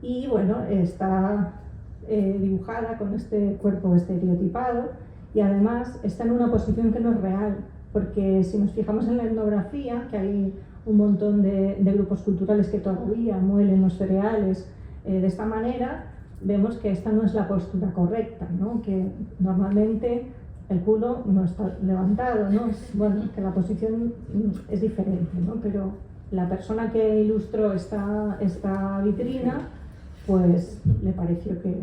y bueno, está dibujada con este cuerpo estereotipado, y además está en una posición que no es real, porque si nos fijamos en la etnografía, que hay un montón de grupos culturales que todavía muelen los cereales de esta manera, vemos que esta no es la postura correcta, ¿no? Que normalmente el culo no está levantado, ¿no? Bueno, que la posición es diferente, ¿no? Pero la persona que ilustró esta vitrina, pues le pareció que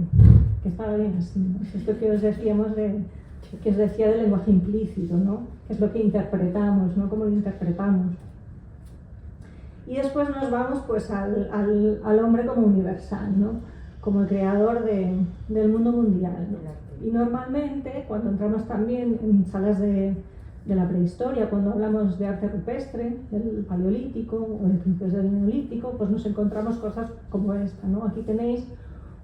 estaba bien así, ¿no? Esto que os decíamos que os decía del lenguaje implícito, ¿no? Que es lo que interpretamos, ¿no? Cómo lo interpretamos. Y después nos vamos pues al hombre como universal, ¿no? Como el creador del mundo mundial, ¿no? Y normalmente, cuando entramos también en salas de la prehistoria, cuando hablamos de arte rupestre, del paleolítico o de principios del neolítico, pues nos encontramos cosas como esta, ¿no? Aquí tenéis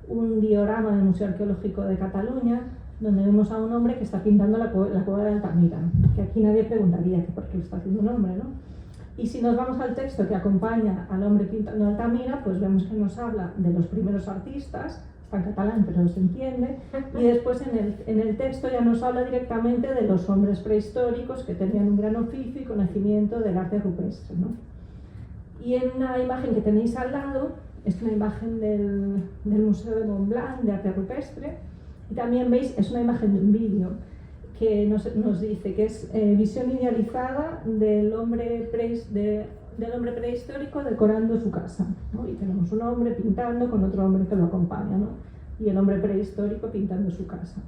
un diorama del Museo Arqueológico de Cataluña, donde vemos a un hombre que está pintando la cueva de Altamira, que aquí nadie preguntaría que por qué lo está haciendo un hombre, ¿no? Y si nos vamos al texto que acompaña al hombre pintando Altamira, pues vemos que nos habla de los primeros artistas, está en catalán pero se entiende, y después en el texto ya nos habla directamente de los hombres prehistóricos que tenían un gran oficio y conocimiento del arte rupestre, ¿no? Y en una imagen que tenéis al lado, es una imagen del Museo de Montblanc de arte rupestre, y también veis, es una imagen de un vídeo que nos dice que es visión idealizada del hombre prehistórico decorando su casa, ¿no? Y tenemos un hombre pintando con otro hombre que lo acompaña, ¿no? Y el hombre prehistórico pintando su casa.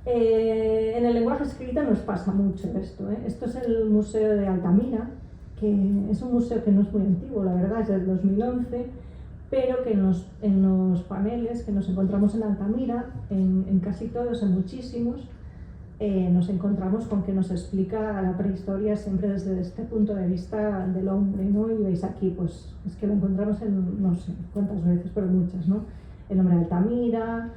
En el lenguaje escrito nos pasa mucho esto, ¿eh? Esto es el Museo de Altamira, que es un museo que no es muy antiguo, la verdad, es del 2011, pero que en los paneles que nos encontramos en Altamira, en casi todos, en muchísimos, nos encontramos con que nos explica la prehistoria siempre desde este punto de vista del hombre, ¿no? Y veis aquí, pues, es que lo encontramos en no sé cuántas veces, pero muchas, ¿no? El hombre de Altamira,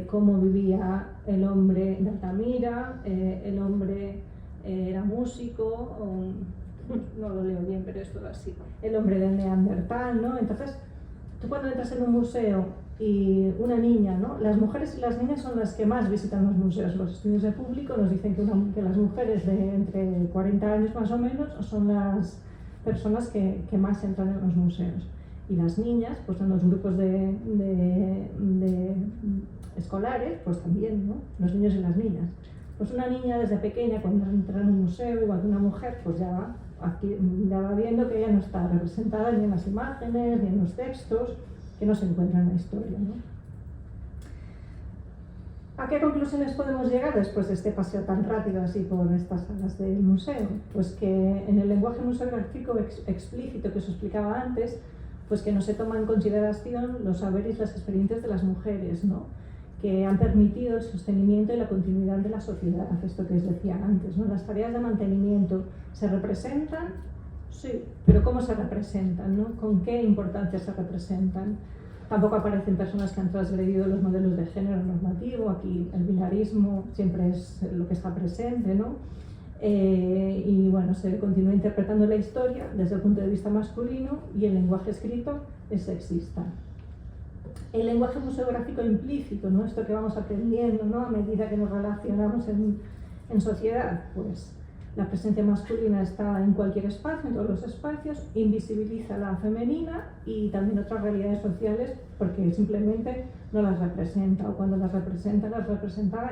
cómo vivía el hombre de Altamira, el hombre era músico, no lo leo bien, pero esto así, el hombre de Neandertal, ¿no? Entonces, tú cuando entras en un museo y una niña, ¿no? Las mujeres y las niñas son las que más visitan los museos. Los estudios de público nos dicen que las mujeres de entre 40 años más o menos son las personas que más entran en los museos. Y las niñas, pues en los grupos de escolares, pues también, ¿no? Los niños y las niñas. Pues una niña desde pequeña, cuando entra en un museo, igual que una mujer, pues ya va viendo que ella no está representada ni en las imágenes, ni en los textos, que no se encuentran en la historia, ¿no? ¿A qué conclusiones podemos llegar después de este paseo tan rápido así por estas salas del museo? Pues que en el lenguaje museográfico explícito que os explicaba antes, pues que no se toma en consideración los saberes y las experiencias de las mujeres, ¿no? Que han permitido el sostenimiento y la continuidad de la sociedad, esto que os decía antes, ¿no? Las tareas de mantenimiento se representan, sí, pero ¿cómo se representan, ¿no? ¿Con qué importancia se representan? Tampoco aparecen personas que han transgredido los modelos de género normativo, aquí el binarismo siempre es lo que está presente, ¿no? Y bueno, se continúa interpretando la historia desde el punto de vista masculino y el lenguaje escrito es sexista. El lenguaje museográfico implícito, ¿no? Esto que vamos aprendiendo, ¿no? A medida que nos relacionamos en sociedad, pues la presencia masculina está en cualquier espacio, en todos los espacios, invisibiliza la femenina y también otras realidades sociales porque simplemente no las representa, o cuando las representa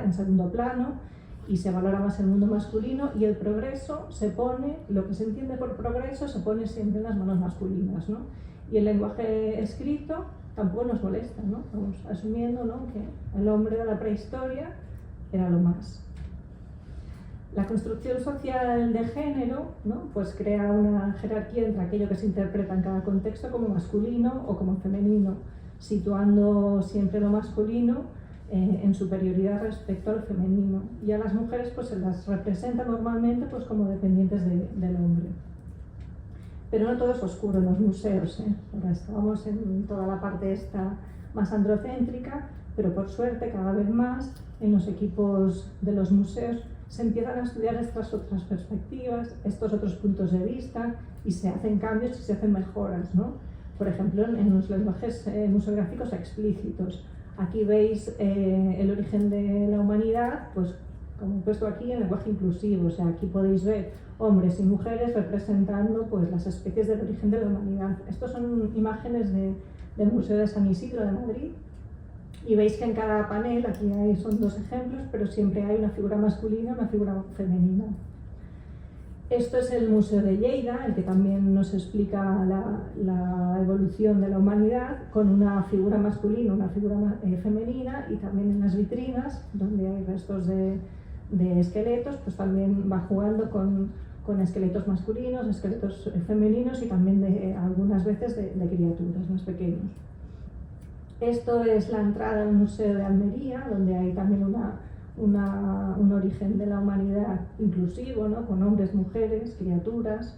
en segundo plano y se valora más el mundo masculino, y el progreso se pone, lo que se entiende por progreso se pone siempre en las manos masculinas, ¿no? Y el lenguaje escrito tampoco nos molesta, ¿no? Vamos asumiendo, ¿no?, que el hombre de la prehistoria era lo más. La construcción social de género, ¿no?, pues crea una jerarquía entre aquello que se interpreta en cada contexto como masculino o como femenino, situando siempre lo masculino en superioridad respecto al femenino, y a las mujeres pues se las representa normalmente pues como dependientes del hombre. Pero no todo es oscuro en los museos, ¿eh? Ahora estábamos en toda la parte esta más androcéntrica, pero por suerte cada vez más en los equipos de los museos se empiezan a estudiar estas otras perspectivas, estos otros puntos de vista, y se hacen cambios y se hacen mejoras, ¿no? Por ejemplo, en los lenguajes museográficos explícitos. Aquí veis el origen de la humanidad, pues como he puesto aquí en lenguaje inclusivo, o sea, aquí podéis ver hombres y mujeres representando pues las especies del origen de la humanidad. Estos son imágenes del Museo de San Isidro de Madrid, y veis que en cada panel, aquí son dos ejemplos, pero siempre hay una figura masculina y una figura femenina. Esto es el Museo de Lleida, el que también nos explica la evolución de la humanidad, con una figura masculina, una figura femenina, y también en las vitrinas, donde hay restos de esqueletos, pues también va jugando con esqueletos masculinos, esqueletos femeninos y también algunas veces de criaturas más pequeños. Esto es la entrada al Museo de Almería, donde hay también un origen de la humanidad inclusivo, ¿no?, con hombres, mujeres, criaturas.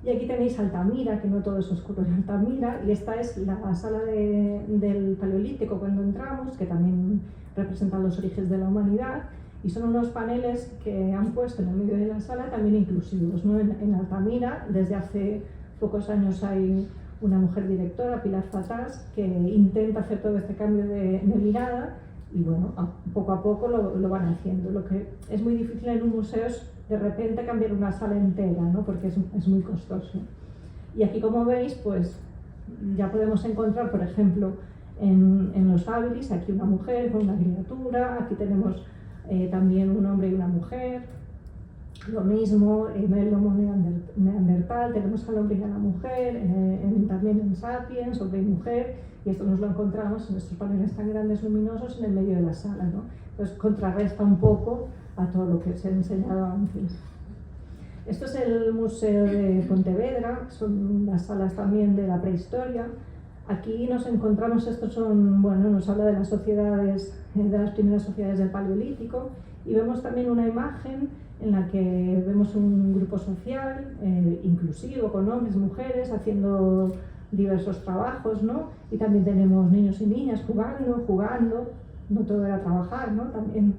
Y aquí tenéis Altamira, que no todo es oscuro en Altamira, y esta es la sala del Paleolítico cuando entramos, que también representa los orígenes de la humanidad, y son unos paneles que han puesto en el medio de la sala también inclusivos, ¿no? En Altamira, desde hace pocos años hay una mujer directora, Pilar Fatás, que intenta hacer todo este cambio de mirada, y bueno, poco a poco lo van haciendo. Lo que es muy difícil en un museo es de repente cambiar una sala entera, ¿no?, porque es muy costoso. Y aquí, como veis, pues ya podemos encontrar, por ejemplo, en los habilis, aquí una mujer con una criatura, aquí tenemos también un hombre y una mujer. Lo mismo en el Homo neandertal, tenemos al hombre y a la mujer, también en Sapiens, hombre y mujer, y esto nos lo encontramos en estos paneles tan grandes luminosos en el medio de la sala, ¿no? Entonces contrarresta un poco a todo lo que os he enseñado antes. Esto es el Museo de Pontevedra, son las salas también de la prehistoria. Aquí nos encontramos, estos son, bueno, nos habla de las sociedades, de las primeras sociedades del Paleolítico, y vemos también una imagen en la que vemos un grupo social inclusivo, con hombres, mujeres, haciendo diversos trabajos, ¿no? Y también tenemos niños y niñas jugando, no todo era trabajar, ¿no? También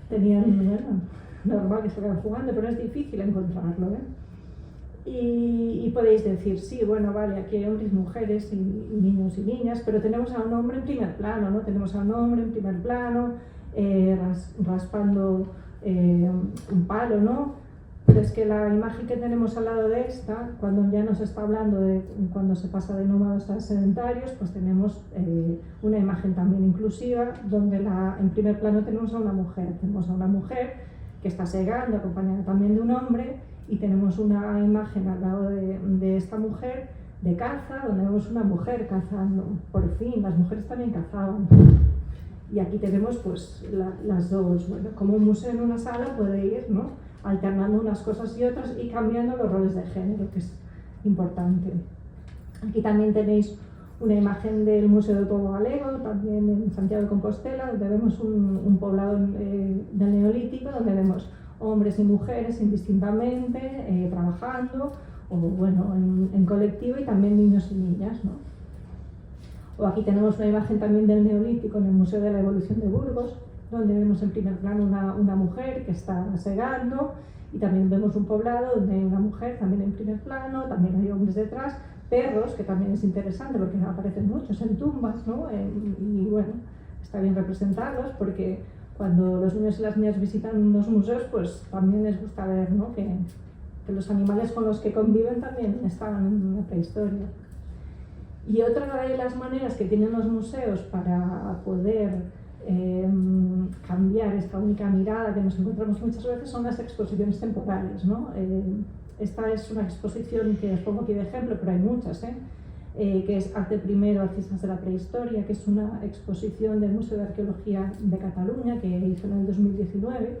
tenían, bueno, normal que estuvieran jugando, pero es difícil encontrarlo, ¿eh? Y podéis decir, sí, bueno, vale, aquí hay hombres, mujeres y niños y niñas, pero tenemos a un hombre en primer plano, ¿no? Tenemos a un hombre en primer plano, raspando un palo, ¿no? Pero es que la imagen que tenemos al lado de esta, cuando ya nos está hablando de cuando se pasa de nómadas a sedentarios, pues tenemos una imagen también inclusiva, donde en primer plano tenemos a una mujer. Tenemos a una mujer que está segando, acompañada también de un hombre, y tenemos una imagen al lado de esta mujer de caza, donde vemos una mujer cazando. Por fin, las mujeres también cazaban. Y aquí tenemos pues las dos. Bueno, como un museo en una sala puede ir, ¿no?, alternando unas cosas y otras y cambiando los roles de género, que es importante. Aquí también tenéis una imagen del Museo del Pueblo Galego, también en Santiago de Compostela, donde vemos un poblado del Neolítico, donde vemos hombres y mujeres indistintamente trabajando, o bueno, en colectivo, y también niños y niñas, ¿no? O aquí tenemos una imagen también del Neolítico en el Museo de la Evolución de Burgos, donde vemos en primer plano una mujer que está segando, y también vemos un poblado donde hay una mujer también en primer plano, también hay hombres detrás, perros, que también es interesante porque aparecen muchos en tumbas, ¿no? Y bueno, está bien representarlos porque cuando los niños y las niñas visitan los museos, pues también les gusta ver, ¿no?, que los animales con los que conviven también estaban en la prehistoria. Y otra de las maneras que tienen los museos para poder cambiar esta única mirada que nos encontramos muchas veces son las exposiciones temporales, ¿no? Esta es una exposición que os pongo aquí de ejemplo, pero hay muchas, que es Arte Primero, Artistas de la Prehistoria, que es una exposición del Museo de Arqueología de Cataluña que hizo en el 2019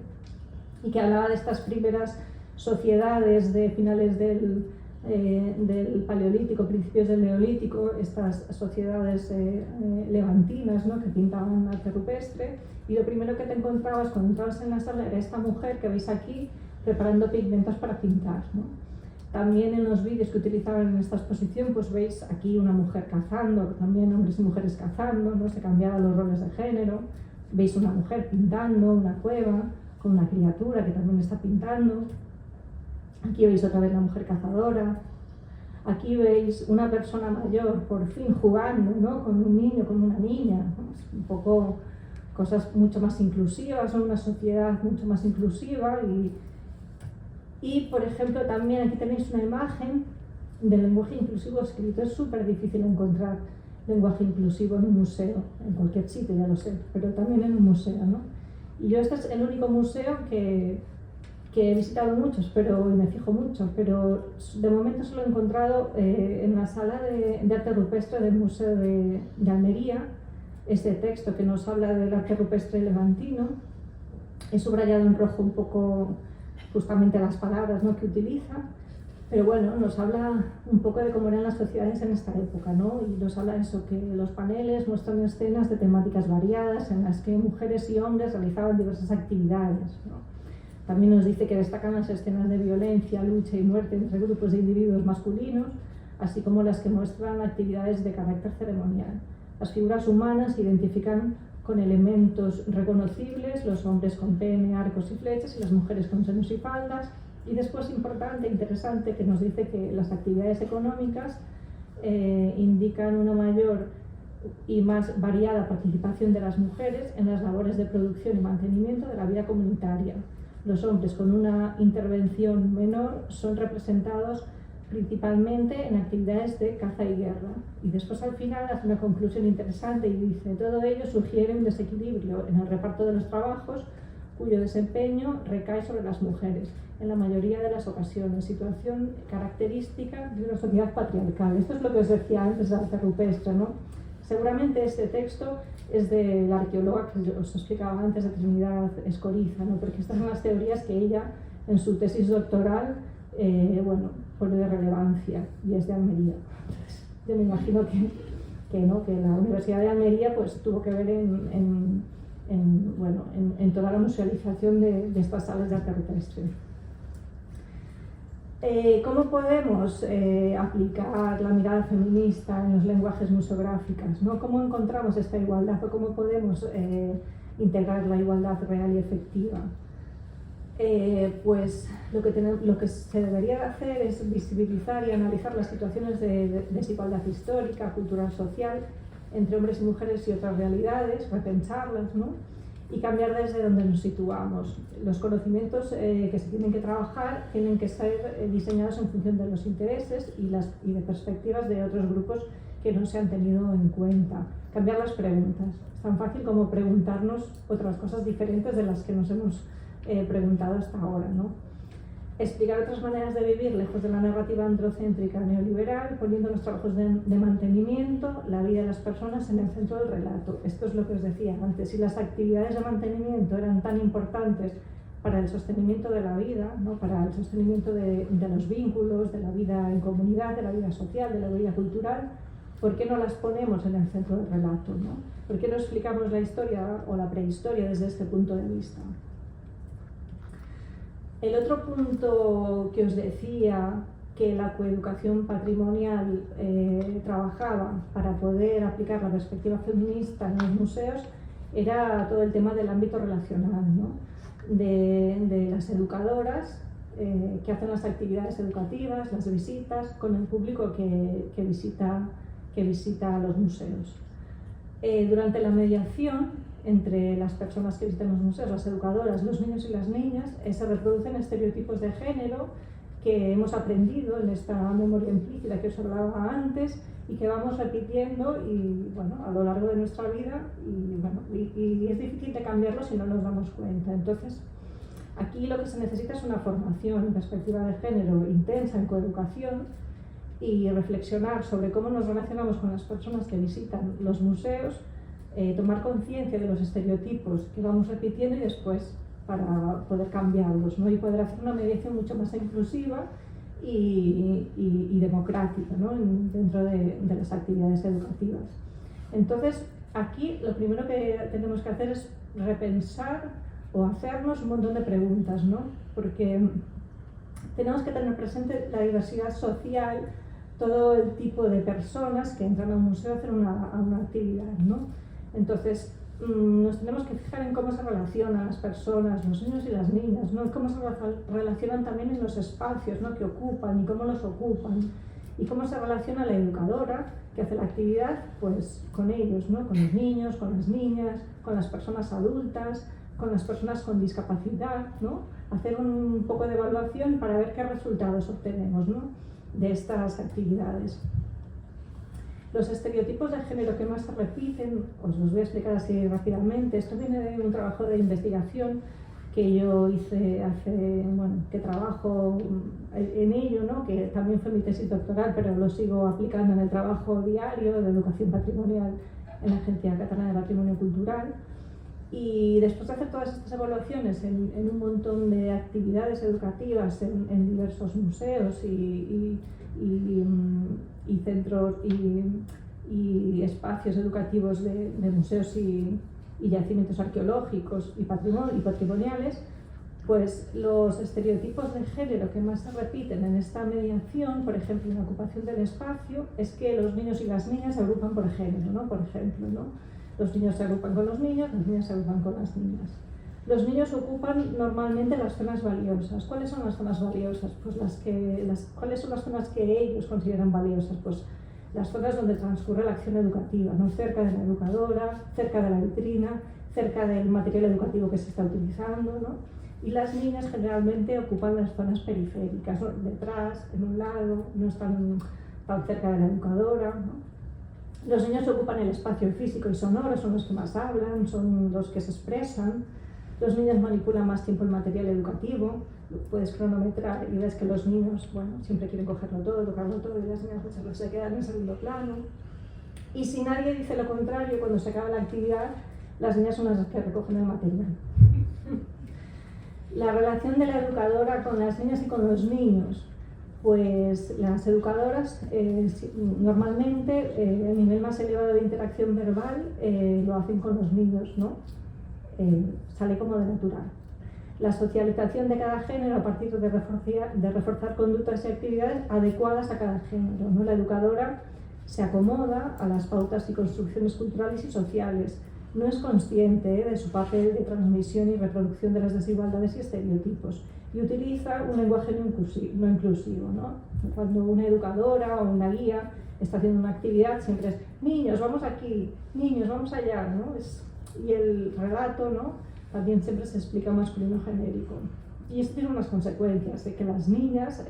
y que hablaba de estas primeras sociedades de finales del Paleolítico, principios del Neolítico, estas sociedades levantinas, ¿no?, que pintaban arte rupestre, y lo primero que te encontrabas cuando entrabas en la sala era esta mujer que veis aquí preparando pigmentos para pintar, ¿no? También en los vídeos que utilizaban en esta exposición, pues veis aquí una mujer cazando, también hombres y mujeres cazando, ¿no?, se cambiaban los roles de género. Veis una mujer pintando una cueva con una criatura que también está pintando. Aquí veis otra vez la mujer cazadora. Aquí veis una persona mayor, por fin, jugando, ¿no?, con un niño, con una niña, ¿no? Es un poco cosas mucho más inclusivas, ¿no?, una sociedad mucho más inclusiva. Y, por ejemplo, también aquí tenéis una imagen del lenguaje inclusivo escrito. Es súper difícil encontrar lenguaje inclusivo en un museo, en cualquier sitio, ya lo sé, pero también en un museo, ¿no? Y yo este es el único museo que he visitado muchos, y me fijo mucho, pero de momento solo he encontrado en la sala de arte rupestre del Museo de Almería este texto que nos habla del arte rupestre levantino. He subrayado en rojo un poco justamente las palabras, ¿no?, que utiliza, pero bueno, nos habla un poco de cómo eran las sociedades en esta época, ¿no? Y nos habla de eso, que los paneles muestran escenas de temáticas variadas en las que mujeres y hombres realizaban diversas actividades, ¿no? También nos dice que destacan las escenas de violencia, lucha y muerte entre grupos de individuos masculinos, así como las que muestran actividades de carácter ceremonial. Las figuras humanas se identifican con elementos reconocibles, los hombres con pene, arcos y flechas, y las mujeres con senos y faldas. Y después, importante, interesante, que nos dice que las actividades económicas indican una mayor y más variada participación de las mujeres en las labores de producción y mantenimiento de la vida comunitaria. Los hombres, con una intervención menor, son representados principalmente en actividades de caza y guerra. Y después, al final, hace una conclusión interesante y dice: todo ello sugiere un desequilibrio en el reparto de los trabajos, cuyo desempeño recae sobre las mujeres, en la mayoría de las ocasiones, situación característica de una sociedad patriarcal. Esto es lo que os decía antes del arte rupestre, ¿no? Seguramente este texto es de la arqueóloga que os explicaba antes, de Trinidad Escoriza, ¿no?, porque estas son las teorías que ella, en su tesis doctoral, pone de relevancia, y es de Almería. Entonces, yo me imagino que la Universidad de Almería pues tuvo que ver en toda la musealización de estas salas de arte rupestre. ¿Cómo podemos aplicar la mirada feminista en los lenguajes museográficos, ¿no? ¿Cómo encontramos esta igualdad, o cómo podemos integrar la igualdad real y efectiva? Pues lo que se debería hacer es visibilizar y analizar las situaciones de desigualdad histórica, cultural, social, entre hombres y mujeres y otras realidades, repensarlas, ¿no? y cambiar desde donde nos situamos. Los conocimientos que se tienen que trabajar tienen que ser diseñados en función de los intereses y de perspectivas de otros grupos que no se han tenido en cuenta. Cambiar las preguntas. Es tan fácil como preguntarnos otras cosas diferentes de las que nos hemos preguntado hasta ahora, ¿no? Explicar otras maneras de vivir lejos de la narrativa androcéntrica neoliberal, poniendo los trabajos de mantenimiento, la vida de las personas en el centro del relato. Esto es lo que os decía antes. Si las actividades de mantenimiento eran tan importantes para el sostenimiento de la vida, ¿no? Para el sostenimiento de los vínculos, de la vida en comunidad, de la vida social, de la vida cultural, ¿por qué no las ponemos en el centro del relato, ¿no? ¿Por qué no explicamos la historia o la prehistoria desde este punto de vista? El otro punto que os decía que la coeducación patrimonial trabajaba para poder aplicar la perspectiva feminista en los museos era todo el tema del ámbito relacional, ¿no? De las educadoras que hacen las actividades educativas, las visitas con el público que visita los museos. Durante la mediación entre las personas que visitan los museos, las educadoras, los niños y las niñas, se reproducen estereotipos de género que hemos aprendido en esta memoria implícita que os hablaba antes y que vamos repitiendo a lo largo de nuestra vida y es difícil de cambiarlo si no nos damos cuenta. Entonces, aquí lo que se necesita es una formación en perspectiva de género intensa en coeducación y reflexionar sobre cómo nos relacionamos con las personas que visitan los museos, tomar conciencia de los estereotipos que vamos repitiendo y después para poder cambiarlos, ¿no? Y poder hacer una mediación mucho más inclusiva y democrática, ¿no? Dentro de las actividades educativas. Entonces, aquí lo primero que tenemos que hacer es repensar o hacernos un montón de preguntas, ¿no? Porque tenemos que tener presente la diversidad social, todo el tipo de personas que entran a un museo a hacer una actividad, ¿no? Entonces, nos tenemos que fijar en cómo se relacionan las personas, los niños y las niñas, ¿no? Cómo se relacionan también en los espacios, ¿no? Que ocupan y cómo los ocupan, y cómo se relaciona la educadora que hace la actividad pues, con ellos, ¿no? Con los niños, con las niñas, con las personas adultas, con las personas con discapacidad, ¿no? Hacer un poco de evaluación para ver qué resultados obtenemos, ¿no? De estas actividades. Los estereotipos de género que más se repiten, os los voy a explicar así rápidamente. Esto viene de un trabajo de investigación que yo hice que trabajo en ello, ¿no? Que también fue mi tesis doctoral, pero lo sigo aplicando en el trabajo diario de educación patrimonial en la Agencia Catalana de Patrimonio Cultural. Y después de hacer todas estas evaluaciones en un montón de actividades educativas en diversos museos y centros y espacios educativos de museos y yacimientos arqueológicos y patrimoniales, pues los estereotipos de género que más se repiten en esta mediación, por ejemplo, en la ocupación del espacio, es que los niños y las niñas se agrupan por género, ¿no? Por ejemplo, ¿no? Los niños se agrupan con los niños, las niñas se agrupan con las niñas. Los niños ocupan normalmente las zonas valiosas. ¿Cuáles son las zonas valiosas? Pues ¿cuáles son las zonas que ellos consideran valiosas? Pues las zonas donde transcurre la acción educativa, ¿no? Cerca de la educadora, cerca de la vitrina, cerca del material educativo que se está utilizando, ¿no? Y las niñas generalmente ocupan las zonas periféricas, ¿no? Detrás, en un lado, no están tan cerca de la educadora, ¿no? Los niños ocupan el espacio físico y sonoro, son los que más hablan, son los que se expresan. Los niños manipulan más tiempo el material educativo, puedes cronometrar y ves que los niños, siempre quieren cogerlo todo, tocarlo todo, y las niñas muchas veces se quedan en segundo plano. Y si nadie dice lo contrario, cuando se acaba la actividad, las niñas son las que recogen el material. La relación de la educadora con las niñas y con los niños. Pues las educadoras normalmente el nivel más elevado de interacción verbal lo hacen con los niños, ¿no? Sale como de natural. La socialización de cada género a partir de reforzar conductas y actividades adecuadas a cada género, ¿no? La educadora se acomoda a las pautas y construcciones culturales y sociales, no es consciente de su papel de transmisión y reproducción de las desigualdades y estereotipos, y utiliza un lenguaje no inclusivo, ¿no? Cuando una educadora o una guía está haciendo una actividad, siempre es niños, vamos aquí, niños, vamos allá, ¿no? y el relato, ¿no? También siempre se explica masculino genérico. Y esto tiene unas consecuencias, de que las niñas,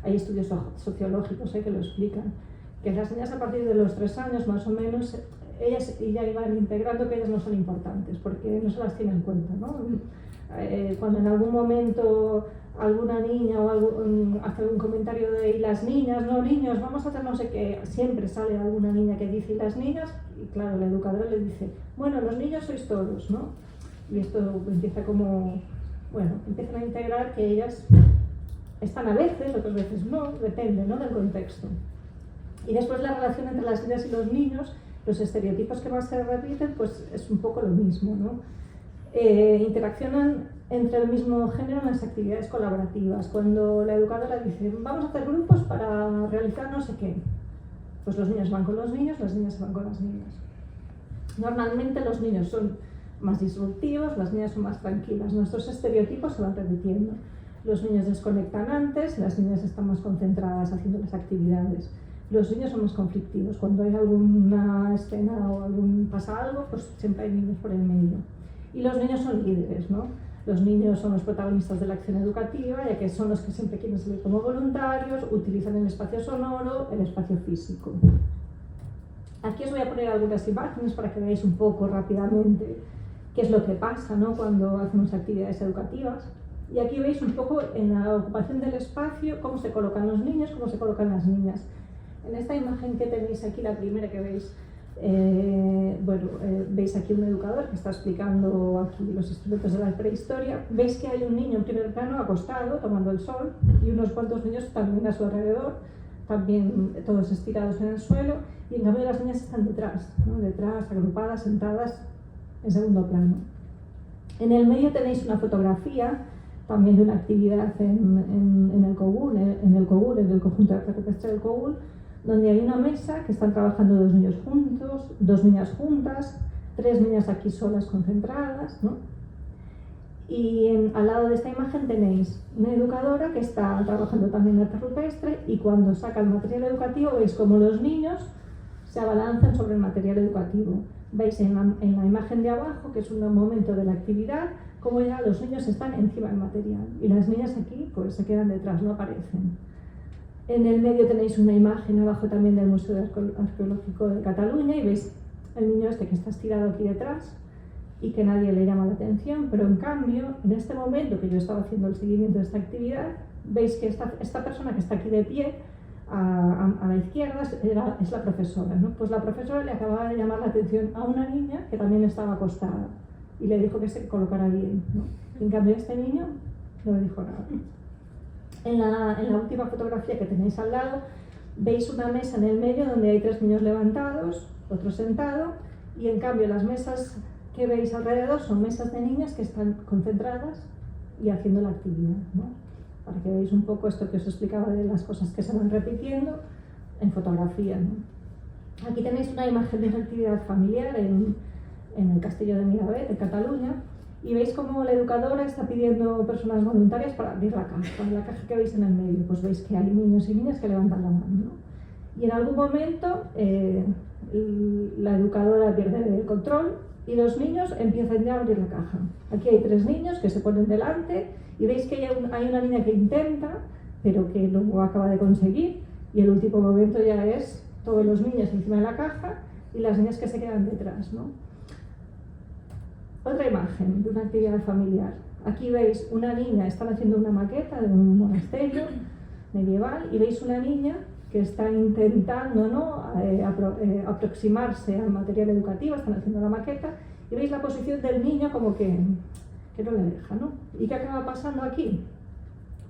hay estudios sociológicos que lo explican, que las niñas a partir de los 3 años más o menos, ellas ya iban integrando que ellas no son importantes, porque no se las tiene en cuenta, ¿no? Cuando en algún momento alguna niña o hace algún comentario de "y las niñas, no niños, vamos a hacer no sé qué", siempre sale alguna niña que dice "y las niñas", y claro, la educadora le dice "bueno, los niños sois todos", ¿no? Y esto empieza como, bueno, empiezan a integrar que ellas están a veces, otras veces no, depende, ¿no?, del contexto. Y después la relación entre las niñas y los niños, los estereotipos que más se repiten, pues es un poco lo mismo, ¿no? Interaccionan entre el mismo género en las actividades colaborativas. Cuando la educadora dice "vamos a hacer grupos para realizar no sé qué", pues los niños van con los niños, las niñas van con las niñas. Normalmente los niños son más disruptivos, las niñas son más tranquilas. Nuestros estereotipos se van repitiendo. Los niños desconectan antes, las niñas están más concentradas haciendo las actividades. Los niños son más conflictivos. Cuando hay alguna escena o pasa algo, pues siempre hay niños por el medio. Y los niños son líderes, ¿no? Los niños son los protagonistas de la acción educativa, ya que son los que siempre quieren salir como voluntarios, utilizan el espacio sonoro, el espacio físico. Aquí os voy a poner algunas imágenes para que veáis un poco rápidamente qué es lo que pasa, ¿no?, cuando hacemos actividades educativas. Y aquí veis un poco en la ocupación del espacio cómo se colocan los niños, cómo se colocan las niñas. En esta imagen que tenéis aquí, la primera que veis, veis aquí un educador que está explicando aquí los instrumentos de la prehistoria. Veis que hay un niño en primer plano acostado, tomando el sol, y unos cuantos niños también a su alrededor, también todos estirados en el suelo, y en cambio las niñas están detrás, ¿no?, detrás, agrupadas, sentadas en segundo plano. En el medio tenéis una fotografía también de una actividad en el COGUL, en el conjunto de arte rupestre del COGUL, donde hay una mesa que están trabajando 2 niños juntos, 2 niñas juntas, 3 niñas aquí solas concentradas, ¿no? Y al lado de esta imagen tenéis una educadora que está trabajando también en arte rupestre, y cuando saca el material educativo veis como los niños se abalanzan sobre el material educativo. Veis en la imagen de abajo, que es un momento de la actividad, como ya los niños están encima del material y las niñas aquí pues se quedan detrás, no aparecen. En el medio tenéis una imagen abajo también del Museo Arqueológico de Cataluña, y veis el niño este que está estirado aquí detrás y que nadie le llama la atención, pero en cambio, en este momento que yo estaba haciendo el seguimiento de esta actividad, veis que esta persona que está aquí de pie, a la izquierda, es la profesora, ¿no? Pues la profesora le acababa de llamar la atención a una niña que también estaba acostada y le dijo que se colocara bien, ¿no? En cambio este niño no le dijo nada. En la última fotografía que tenéis al lado, veis una mesa en el medio donde hay 3 niños levantados, otro sentado, y en cambio las mesas que veis alrededor son mesas de niñas que están concentradas y haciendo la actividad, ¿no? Para que veáis un poco esto que os explicaba de las cosas que se van repitiendo en fotografía, ¿no? Aquí tenéis una imagen de una actividad familiar en el Castillo de Miravet, en Cataluña, y veis cómo la educadora está pidiendo personas voluntarias para abrir la caja que veis en el medio. Pues veis que hay niños y niñas que levantan la mano, ¿no? Y en algún momento la educadora pierde el control y los niños empiezan ya a abrir la caja. Aquí hay 3 niños que se ponen delante y veis que hay una niña que intenta, pero que no acaba de conseguir, y el último momento ya es todos los niños encima de la caja y las niñas que se quedan detrás, ¿no? Otra imagen de una actividad familiar. Aquí veis una niña, están haciendo una maqueta de un monasterio medieval, y veis una niña que está intentando, ¿no?, aproximarse al material educativo, están haciendo la maqueta, y veis la posición del niño como que no le deja, ¿no? ¿Y qué acaba pasando aquí?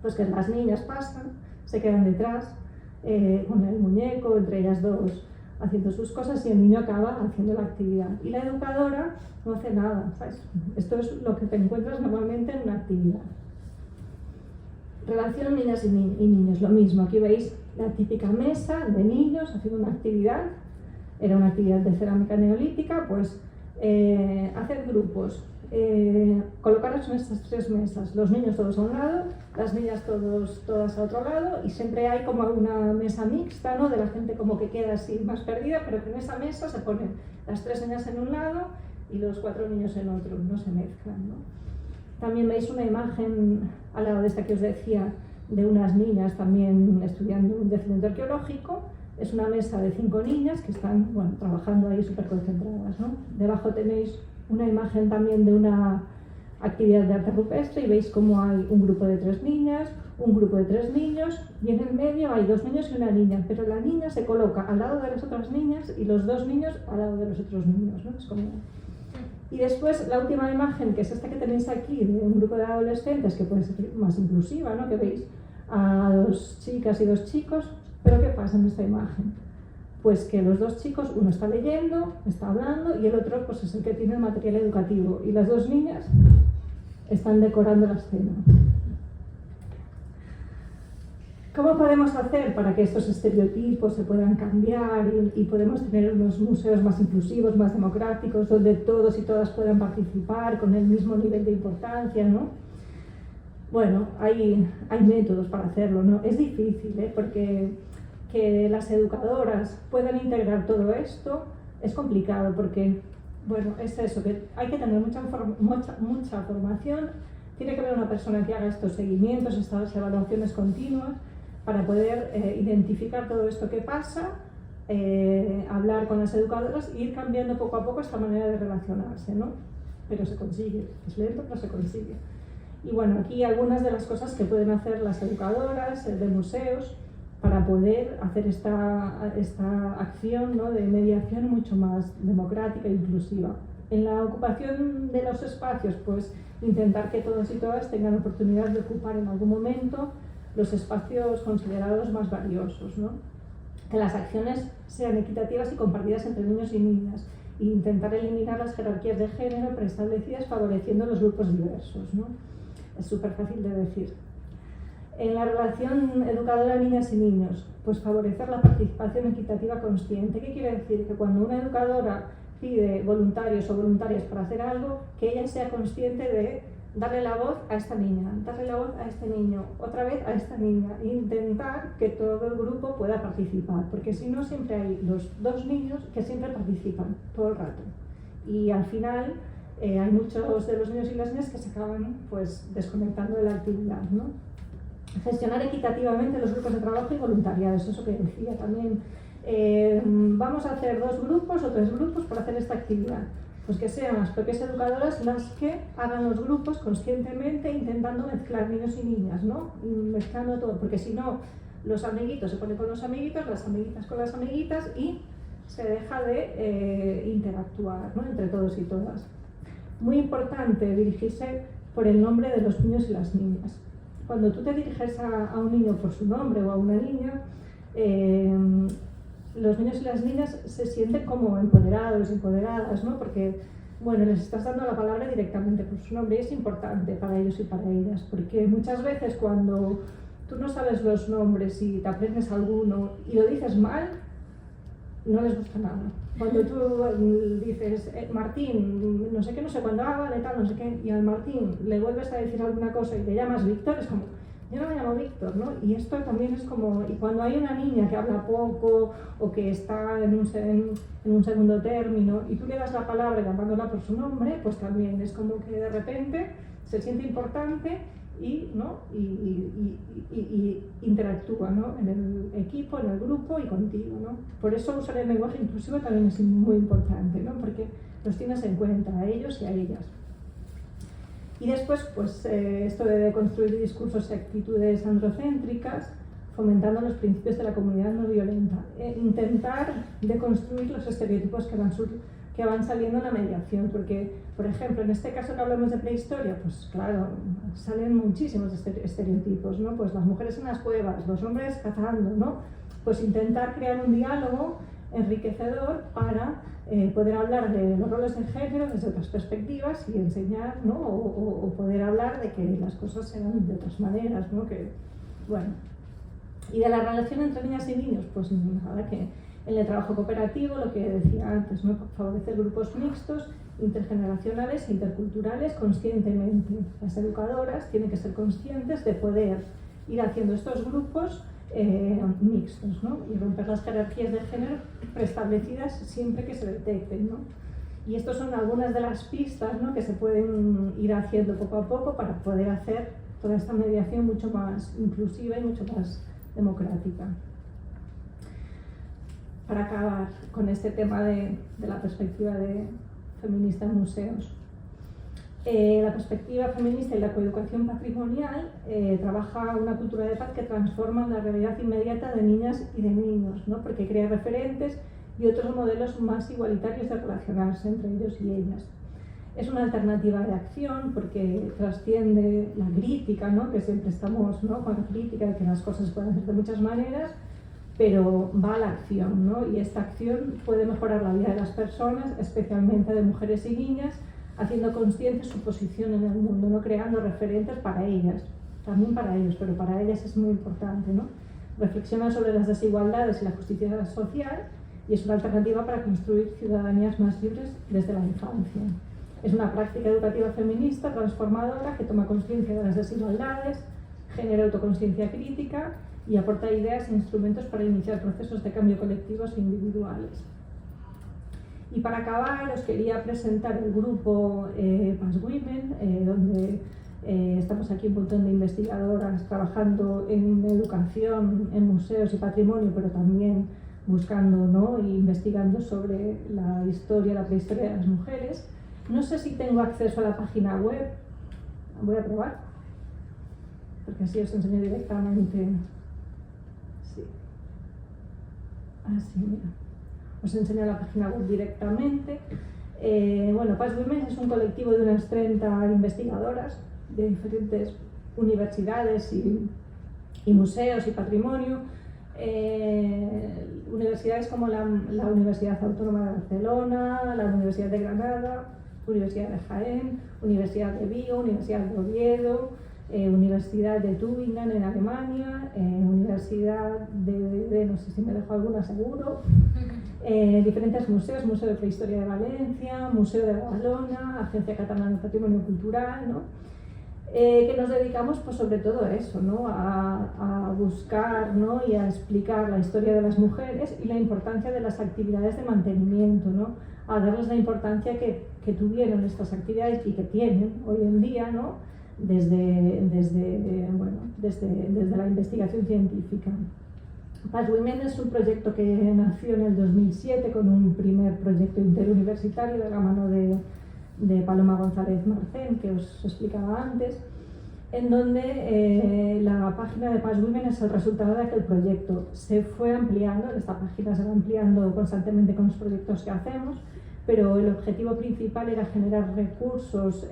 Pues que las niñas pasan, se quedan detrás con el muñeco, entre ellas dos, haciendo sus cosas, y el niño acaba haciendo la actividad. Y la educadora no hace nada, ¿sabes? Esto es lo que te encuentras normalmente en una actividad. Relación niñas y niños, lo mismo. Aquí veis la típica mesa de niños haciendo una actividad. Era una actividad de cerámica neolítica, pues hacer grupos, colocaros en estas 3 mesas, los niños todos a un lado, las niñas todas a otro lado, y siempre hay como una mesa mixta, ¿no?, de la gente como que queda así más perdida, pero que en esa mesa se ponen las 3 niñas en un lado, y los 4 niños en otro, no se mezclan, ¿no? También veis una imagen al lado de esta que os decía, de unas niñas también estudiando un yacimiento arqueológico. Es una mesa de 5 niñas que están, bueno, trabajando ahí súper concentradas, ¿no? Debajo tenéis una imagen también de una actividad de arte rupestre y veis cómo hay un grupo de 3 niñas, un grupo de 3 niños y en el medio hay 2 niños y una niña, pero la niña se coloca al lado de las otras niñas y los 2 niños al lado de los otros niños, ¿no? Es como... Y después la última imagen, que es esta que tenéis aquí, de un grupo de adolescentes, que puede ser más inclusiva, ¿no? Que veis a 2 chicas y 2 chicos, pero ¿qué pasa en esta imagen? Pues que los 2 chicos, uno está leyendo, está hablando, y el otro pues, es el que tiene el material educativo, y las 2 niñas están decorando la escena. ¿Cómo podemos hacer para que estos estereotipos se puedan cambiar y podemos tener unos museos más inclusivos, más democráticos, donde todos y todas puedan participar con el mismo nivel de importancia, ¿no? Bueno, hay métodos para hacerlo, ¿no? Es difícil, porque que las educadoras puedan integrar todo esto es complicado, porque, bueno, es eso, que hay que tener mucha formación, tiene que haber una persona que haga estos seguimientos, estas evaluaciones continuas, para poder identificar todo esto que pasa, hablar con las educadoras e ir cambiando poco a poco esta manera de relacionarse, ¿no? Pero se consigue, es lento, pero se consigue. Y bueno, aquí algunas de las cosas que pueden hacer las educadoras de museos para poder hacer esta acción, ¿no? De mediación mucho más democrática e inclusiva. En la ocupación de los espacios, pues intentar que todos y todas tengan oportunidad de ocupar en algún momento los espacios considerados más valiosos, ¿no? Que las acciones sean equitativas y compartidas entre niños y niñas, e intentar eliminar las jerarquías de género preestablecidas favoreciendo los grupos diversos, ¿no? Es súper fácil de decir. En la relación educadora niñas y niños, pues favorecer la participación equitativa consciente. ¿Qué quiere decir? Que cuando una educadora pide voluntarios o voluntarias para hacer algo, que ella sea consciente de darle la voz a esta niña, darle la voz a este niño, otra vez a esta niña, e intentar que todo el grupo pueda participar, porque si no siempre hay los 2 niños que siempre participan todo el rato y al final hay muchos de los niños y las niñas que se acaban pues desconectando de la actividad, ¿no? Gestionar equitativamente los grupos de trabajo y voluntariados, eso que decía también. Vamos a hacer 2 grupos o 3 grupos para hacer esta actividad. Pues que sean las propias educadoras las que hagan los grupos conscientemente, intentando mezclar niños y niñas, ¿no? Mezclando todo, porque si no, los amiguitos se ponen con los amiguitos, las amiguitas con las amiguitas y se deja de interactuar, ¿no? Entre todos y todas. Muy importante dirigirse por el nombre de los niños y las niñas. Cuando tú te diriges a un niño por su nombre o a una niña, los niños y las niñas se sienten como empoderados, empoderadas, ¿no? Porque, bueno, les estás dando la palabra directamente por su nombre y es importante para ellos y para ellas, porque muchas veces cuando tú no sabes los nombres y te aprendes alguno y lo dices mal, no les gusta nada. Cuando tú dices, Martín, no sé qué, no sé cuándo, vale, tal, no sé qué, y al Martín le vuelves a decir alguna cosa y le llamas Víctor, es como, yo no me llamo Víctor, ¿no? Y esto también es como, y cuando hay una niña que habla poco o que está en un segundo término y tú le das la palabra llamándola por su nombre, pues también es como que de repente se siente importante y, ¿no? y interactúa, ¿no? En el equipo, en el grupo y contigo, ¿no? Por eso usar el lenguaje inclusivo también es muy importante, ¿no? Porque los tienes en cuenta a ellos y a ellas. Y después, pues esto de deconstruir discursos y actitudes androcéntricas, fomentando los principios de la comunidad no violenta. Intentar deconstruir los estereotipos que van saliendo en la mediación, porque, por ejemplo, en este caso que hablamos de prehistoria, pues claro, salen muchísimos estereotipos, ¿no? Pues las mujeres en las cuevas, los hombres cazando, ¿no? Pues intentar crear un diálogo enriquecedor para poder hablar de los roles de género desde otras perspectivas y enseñar, ¿no? O poder hablar de que las cosas se dan de otras maneras, ¿no? Que, bueno. Y de la relación entre niñas y niños, pues nada, que en el trabajo cooperativo, lo que decía antes, ¿no? Favorecer grupos mixtos, intergeneracionales e interculturales conscientemente. Las educadoras tienen que ser conscientes de poder ir haciendo estos grupos mixtos, ¿no? Y romper las jerarquías de género preestablecidas siempre que se detecten, ¿no? Y estas son algunas de las pistas, ¿no?, que se pueden ir haciendo poco a poco para poder hacer toda esta mediación mucho más inclusiva y mucho más democrática. Para acabar con este tema de la perspectiva feminista en museos. La perspectiva feminista y la coeducación patrimonial trabaja una cultura de paz que transforma la realidad inmediata de niñas y de niños, ¿no?, porque crea referentes y otros modelos más igualitarios de relacionarse entre ellos y ellas. Es una alternativa de acción porque trasciende la crítica, ¿no?, que siempre estamos, ¿no?, con la crítica de que las cosas se pueden hacer de muchas maneras, pero va a la acción, ¿no?, y esta acción puede mejorar la vida de las personas, especialmente de mujeres y niñas, haciendo consciente su posición en el mundo, ¿no?, creando referentes para ellas, también para ellos, pero para ellas es muy importante, ¿no? Reflexiona sobre las desigualdades y la justicia social y es una alternativa para construir ciudadanías más libres desde la infancia. Es una práctica educativa feminista transformadora que toma conciencia de las desigualdades, genera autoconsciencia crítica y aporta ideas e instrumentos para iniciar procesos de cambio colectivos e individuales. Y para acabar, os quería presentar el grupo Past Women, donde estamos aquí un montón de investigadoras trabajando en educación, en museos y patrimonio, pero también buscando, ¿no?, e investigando sobre la historia, la prehistoria de las mujeres. No sé si tengo acceso a la página web, voy a probar, porque así os enseño directamente. Sí. Así, mira. Os enseño la página web directamente. Bueno, Past Women es un colectivo de unas 30 investigadoras de diferentes universidades y museos y patrimonio. Universidades como la Universidad Autónoma de Barcelona, la Universidad de Granada, Universidad de Jaén, Universidad de Vigo, Universidad de Oviedo, Universidad de Tübingen en Alemania, Universidad de no sé si me dejo alguna seguro, diferentes museos, Museo de Prehistoria de Valencia, Museo de Badalona, Agencia Catalana de Patrimonio Cultural, ¿no?, que nos dedicamos pues sobre todo a eso, ¿no?, a buscar, ¿no?, y a explicar la historia de las mujeres y la importancia de las actividades de mantenimiento, ¿no?, a darles la importancia que tuvieron estas actividades y que tienen hoy en día, ¿no?, desde la investigación científica. Past Women es un proyecto que nació en el 2007 con un primer proyecto interuniversitario de la mano de Paloma González Marcén, que os explicaba antes, en donde la página de Past Women es el resultado de aquel proyecto. Se fue ampliando, esta página se va ampliando constantemente con los proyectos que hacemos, pero el objetivo principal era generar recursos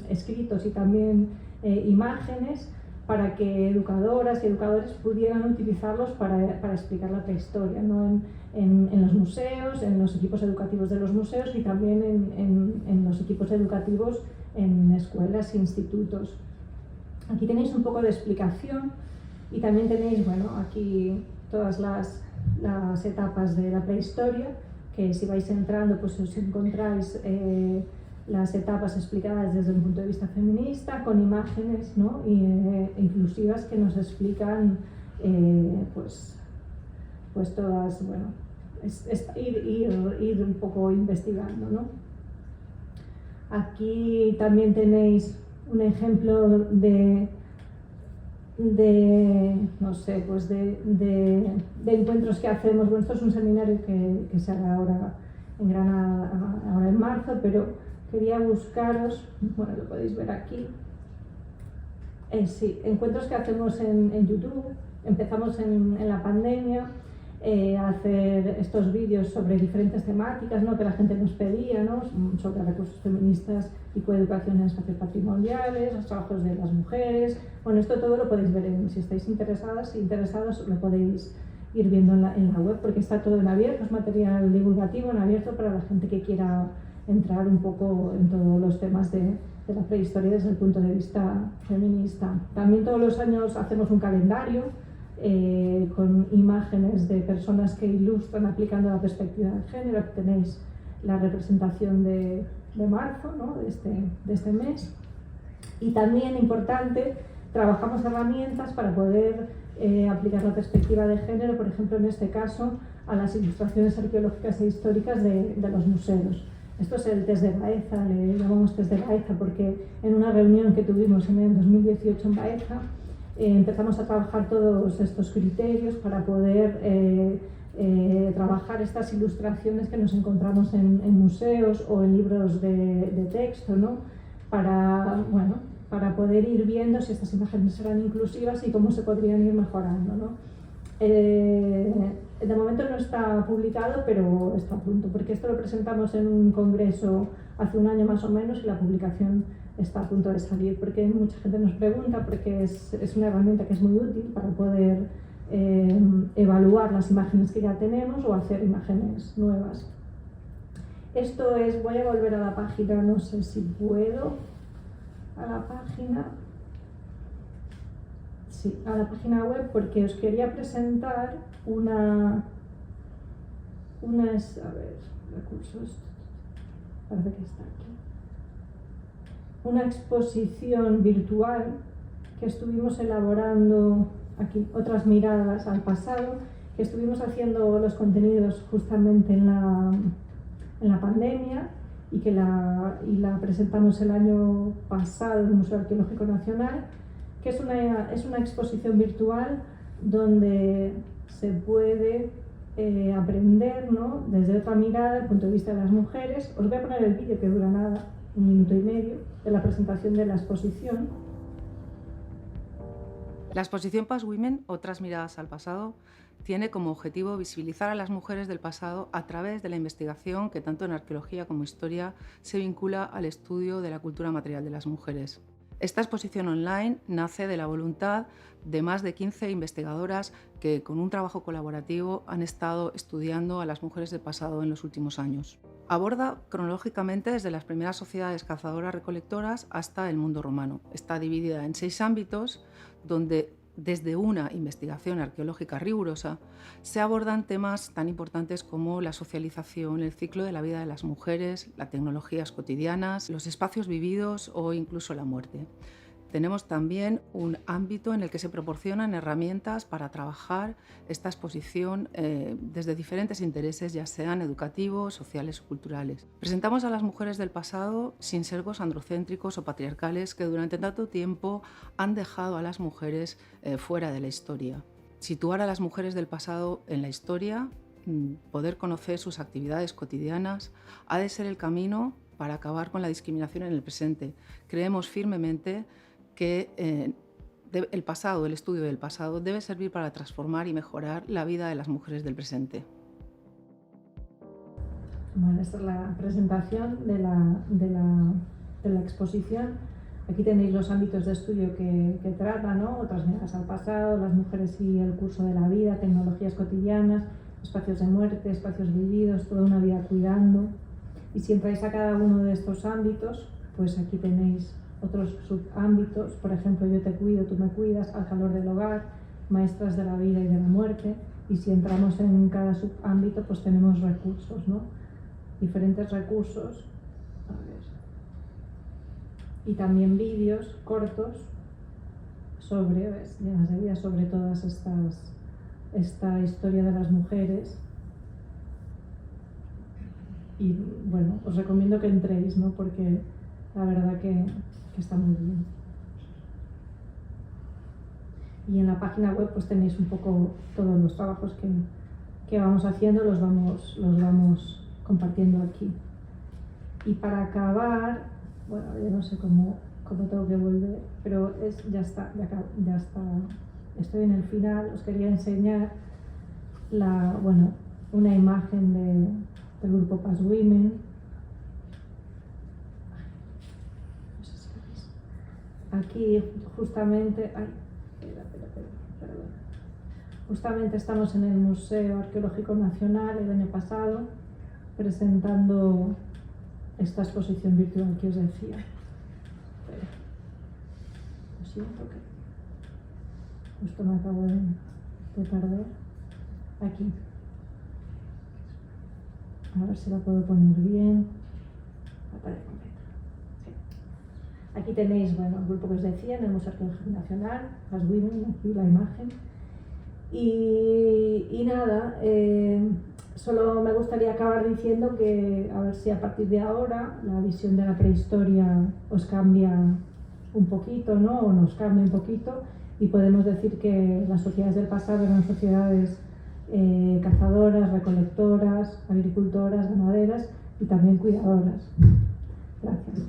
escritos y también imágenes para que educadoras y educadores pudieran utilizarlos para explicar la prehistoria, ¿no?, en los museos, en los equipos educativos de los museos y también en los equipos educativos en escuelas e institutos. Aquí tenéis un poco de explicación y también tenéis, bueno, aquí todas las etapas de la prehistoria, que si vais entrando pues os encontráis las etapas explicadas desde un punto de vista feminista, con imágenes, ¿no?, inclusivas que nos explican pues todas, bueno, ir un poco investigando, ¿no? Aquí también tenéis un ejemplo de no sé, pues de encuentros que hacemos. Bueno, esto es un seminario que se hará ahora en Granada, ahora en marzo, pero quería buscaros, bueno, lo podéis ver aquí, sí, encuentros que hacemos en YouTube. Empezamos en la pandemia a hacer estos vídeos sobre diferentes temáticas, ¿no?, que la gente nos pedía, ¿no?, sobre recursos feministas y coeducación en espacios patrimoniales, los trabajos de las mujeres. Bueno, esto todo lo podéis ver, si estáis interesados lo podéis ir viendo en la web, porque está todo en abierto, es material divulgativo en abierto para la gente que quiera entrar un poco en todos los temas de la prehistoria desde el punto de vista feminista. También todos los años hacemos un calendario con imágenes de personas que ilustran aplicando la perspectiva de género. Aquí tenéis la representación de marzo, ¿no?, de este mes. Y también, importante, trabajamos herramientas para poder aplicar la perspectiva de género, por ejemplo, en este caso, a las ilustraciones arqueológicas e históricas de los museos. Esto es el test de Baeza, le llamamos test de Baeza porque en una reunión que tuvimos en el 2018 en Baeza empezamos a trabajar todos estos criterios para poder trabajar estas ilustraciones que nos encontramos en museos o en libros de texto, ¿no? Para poder ir viendo si estas imágenes eran inclusivas y cómo se podrían ir mejorando, ¿no? De momento no está publicado, pero está a punto, porque esto lo presentamos en un congreso hace un año más o menos y la publicación está a punto de salir, porque mucha gente nos pregunta, porque es una herramienta que es muy útil para poder evaluar las imágenes que ya tenemos o hacer imágenes nuevas. Esto es, voy a volver a la página, no sé si puedo, a la página. Sí, a la página web porque os quería presentar recursos, parece que está aquí. Una exposición virtual que estuvimos elaborando aquí, otras miradas al pasado, que estuvimos haciendo los contenidos justamente en la pandemia y que la presentamos el año pasado en el Museo Arqueológico Nacional, que es una exposición virtual donde se puede aprender, ¿no?, desde otra mirada, desde el punto de vista de las mujeres. Os voy a poner el vídeo que dura nada, 1 minuto y medio, de la presentación de la exposición. La exposición Past Women, Otras miradas al pasado, tiene como objetivo visibilizar a las mujeres del pasado a través de la investigación que tanto en arqueología como historia se vincula al estudio de la cultura material de las mujeres. Esta exposición online nace de la voluntad de más de 15 investigadoras que, con un trabajo colaborativo, han estado estudiando a las mujeres del pasado en los últimos años. Aborda cronológicamente desde las primeras sociedades cazadoras-recolectoras hasta el mundo romano. Está dividida en 6 ámbitos donde, desde una investigación arqueológica rigurosa, se abordan temas tan importantes como la socialización, el ciclo de la vida de las mujeres, las tecnologías cotidianas, los espacios vividos o incluso la muerte. Tenemos también un ámbito en el que se proporcionan herramientas para trabajar esta exposición desde diferentes intereses, ya sean educativos, sociales o culturales. Presentamos a las mujeres del pasado sin sesgos androcéntricos o patriarcales que durante tanto tiempo han dejado a las mujeres fuera de la historia. Situar a las mujeres del pasado en la historia, poder conocer sus actividades cotidianas, ha de ser el camino para acabar con la discriminación en el presente. Creemos firmemente que el estudio del pasado debe servir para transformar y mejorar la vida de las mujeres del presente. Bueno, esta es la presentación de la exposición. Aquí tenéis los ámbitos de estudio que trata, ¿no? Otras miradas al pasado, las mujeres y el curso de la vida, tecnologías cotidianas, espacios de muerte, espacios vividos, toda una vida cuidando. Y si entráis a cada uno de estos ámbitos, pues aquí tenéis otros subámbitos, por ejemplo, yo te cuido, tú me cuidas, al calor del hogar, maestras de la vida y de la muerte. Y si entramos en cada subámbito, pues tenemos recursos, ¿no? Diferentes recursos. A ver. Y también vídeos cortos sobre, llenas de vida, sobre todas esta historia de las mujeres. Y bueno, os recomiendo que entréis, ¿no? Porque la verdad que está muy bien. Y en la página web pues tenéis un poco todos los trabajos que vamos haciendo, los vamos compartiendo aquí. Y para acabar, bueno, yo no sé cómo tengo que volver, pero ya está. Estoy en el final. Os quería enseñar una imagen del grupo Past Women. Aquí justamente, justamente estamos en el Museo Arqueológico Nacional el año pasado presentando esta exposición virtual que os decía. Lo siento que justo me acabo de perder. Aquí. A ver si la puedo poner bien. Aparece completa. Aquí tenéis, el grupo que os decía, en el Museo Arqueológico Nacional, Past Women, aquí la imagen. Y nada, Solo me gustaría acabar diciendo que a ver si a partir de ahora la visión de la prehistoria os cambia un poquito, ¿no? O nos cambia un poquito, y podemos decir que las sociedades del pasado eran sociedades cazadoras, recolectoras, agricultoras, ganaderas y también cuidadoras. Gracias.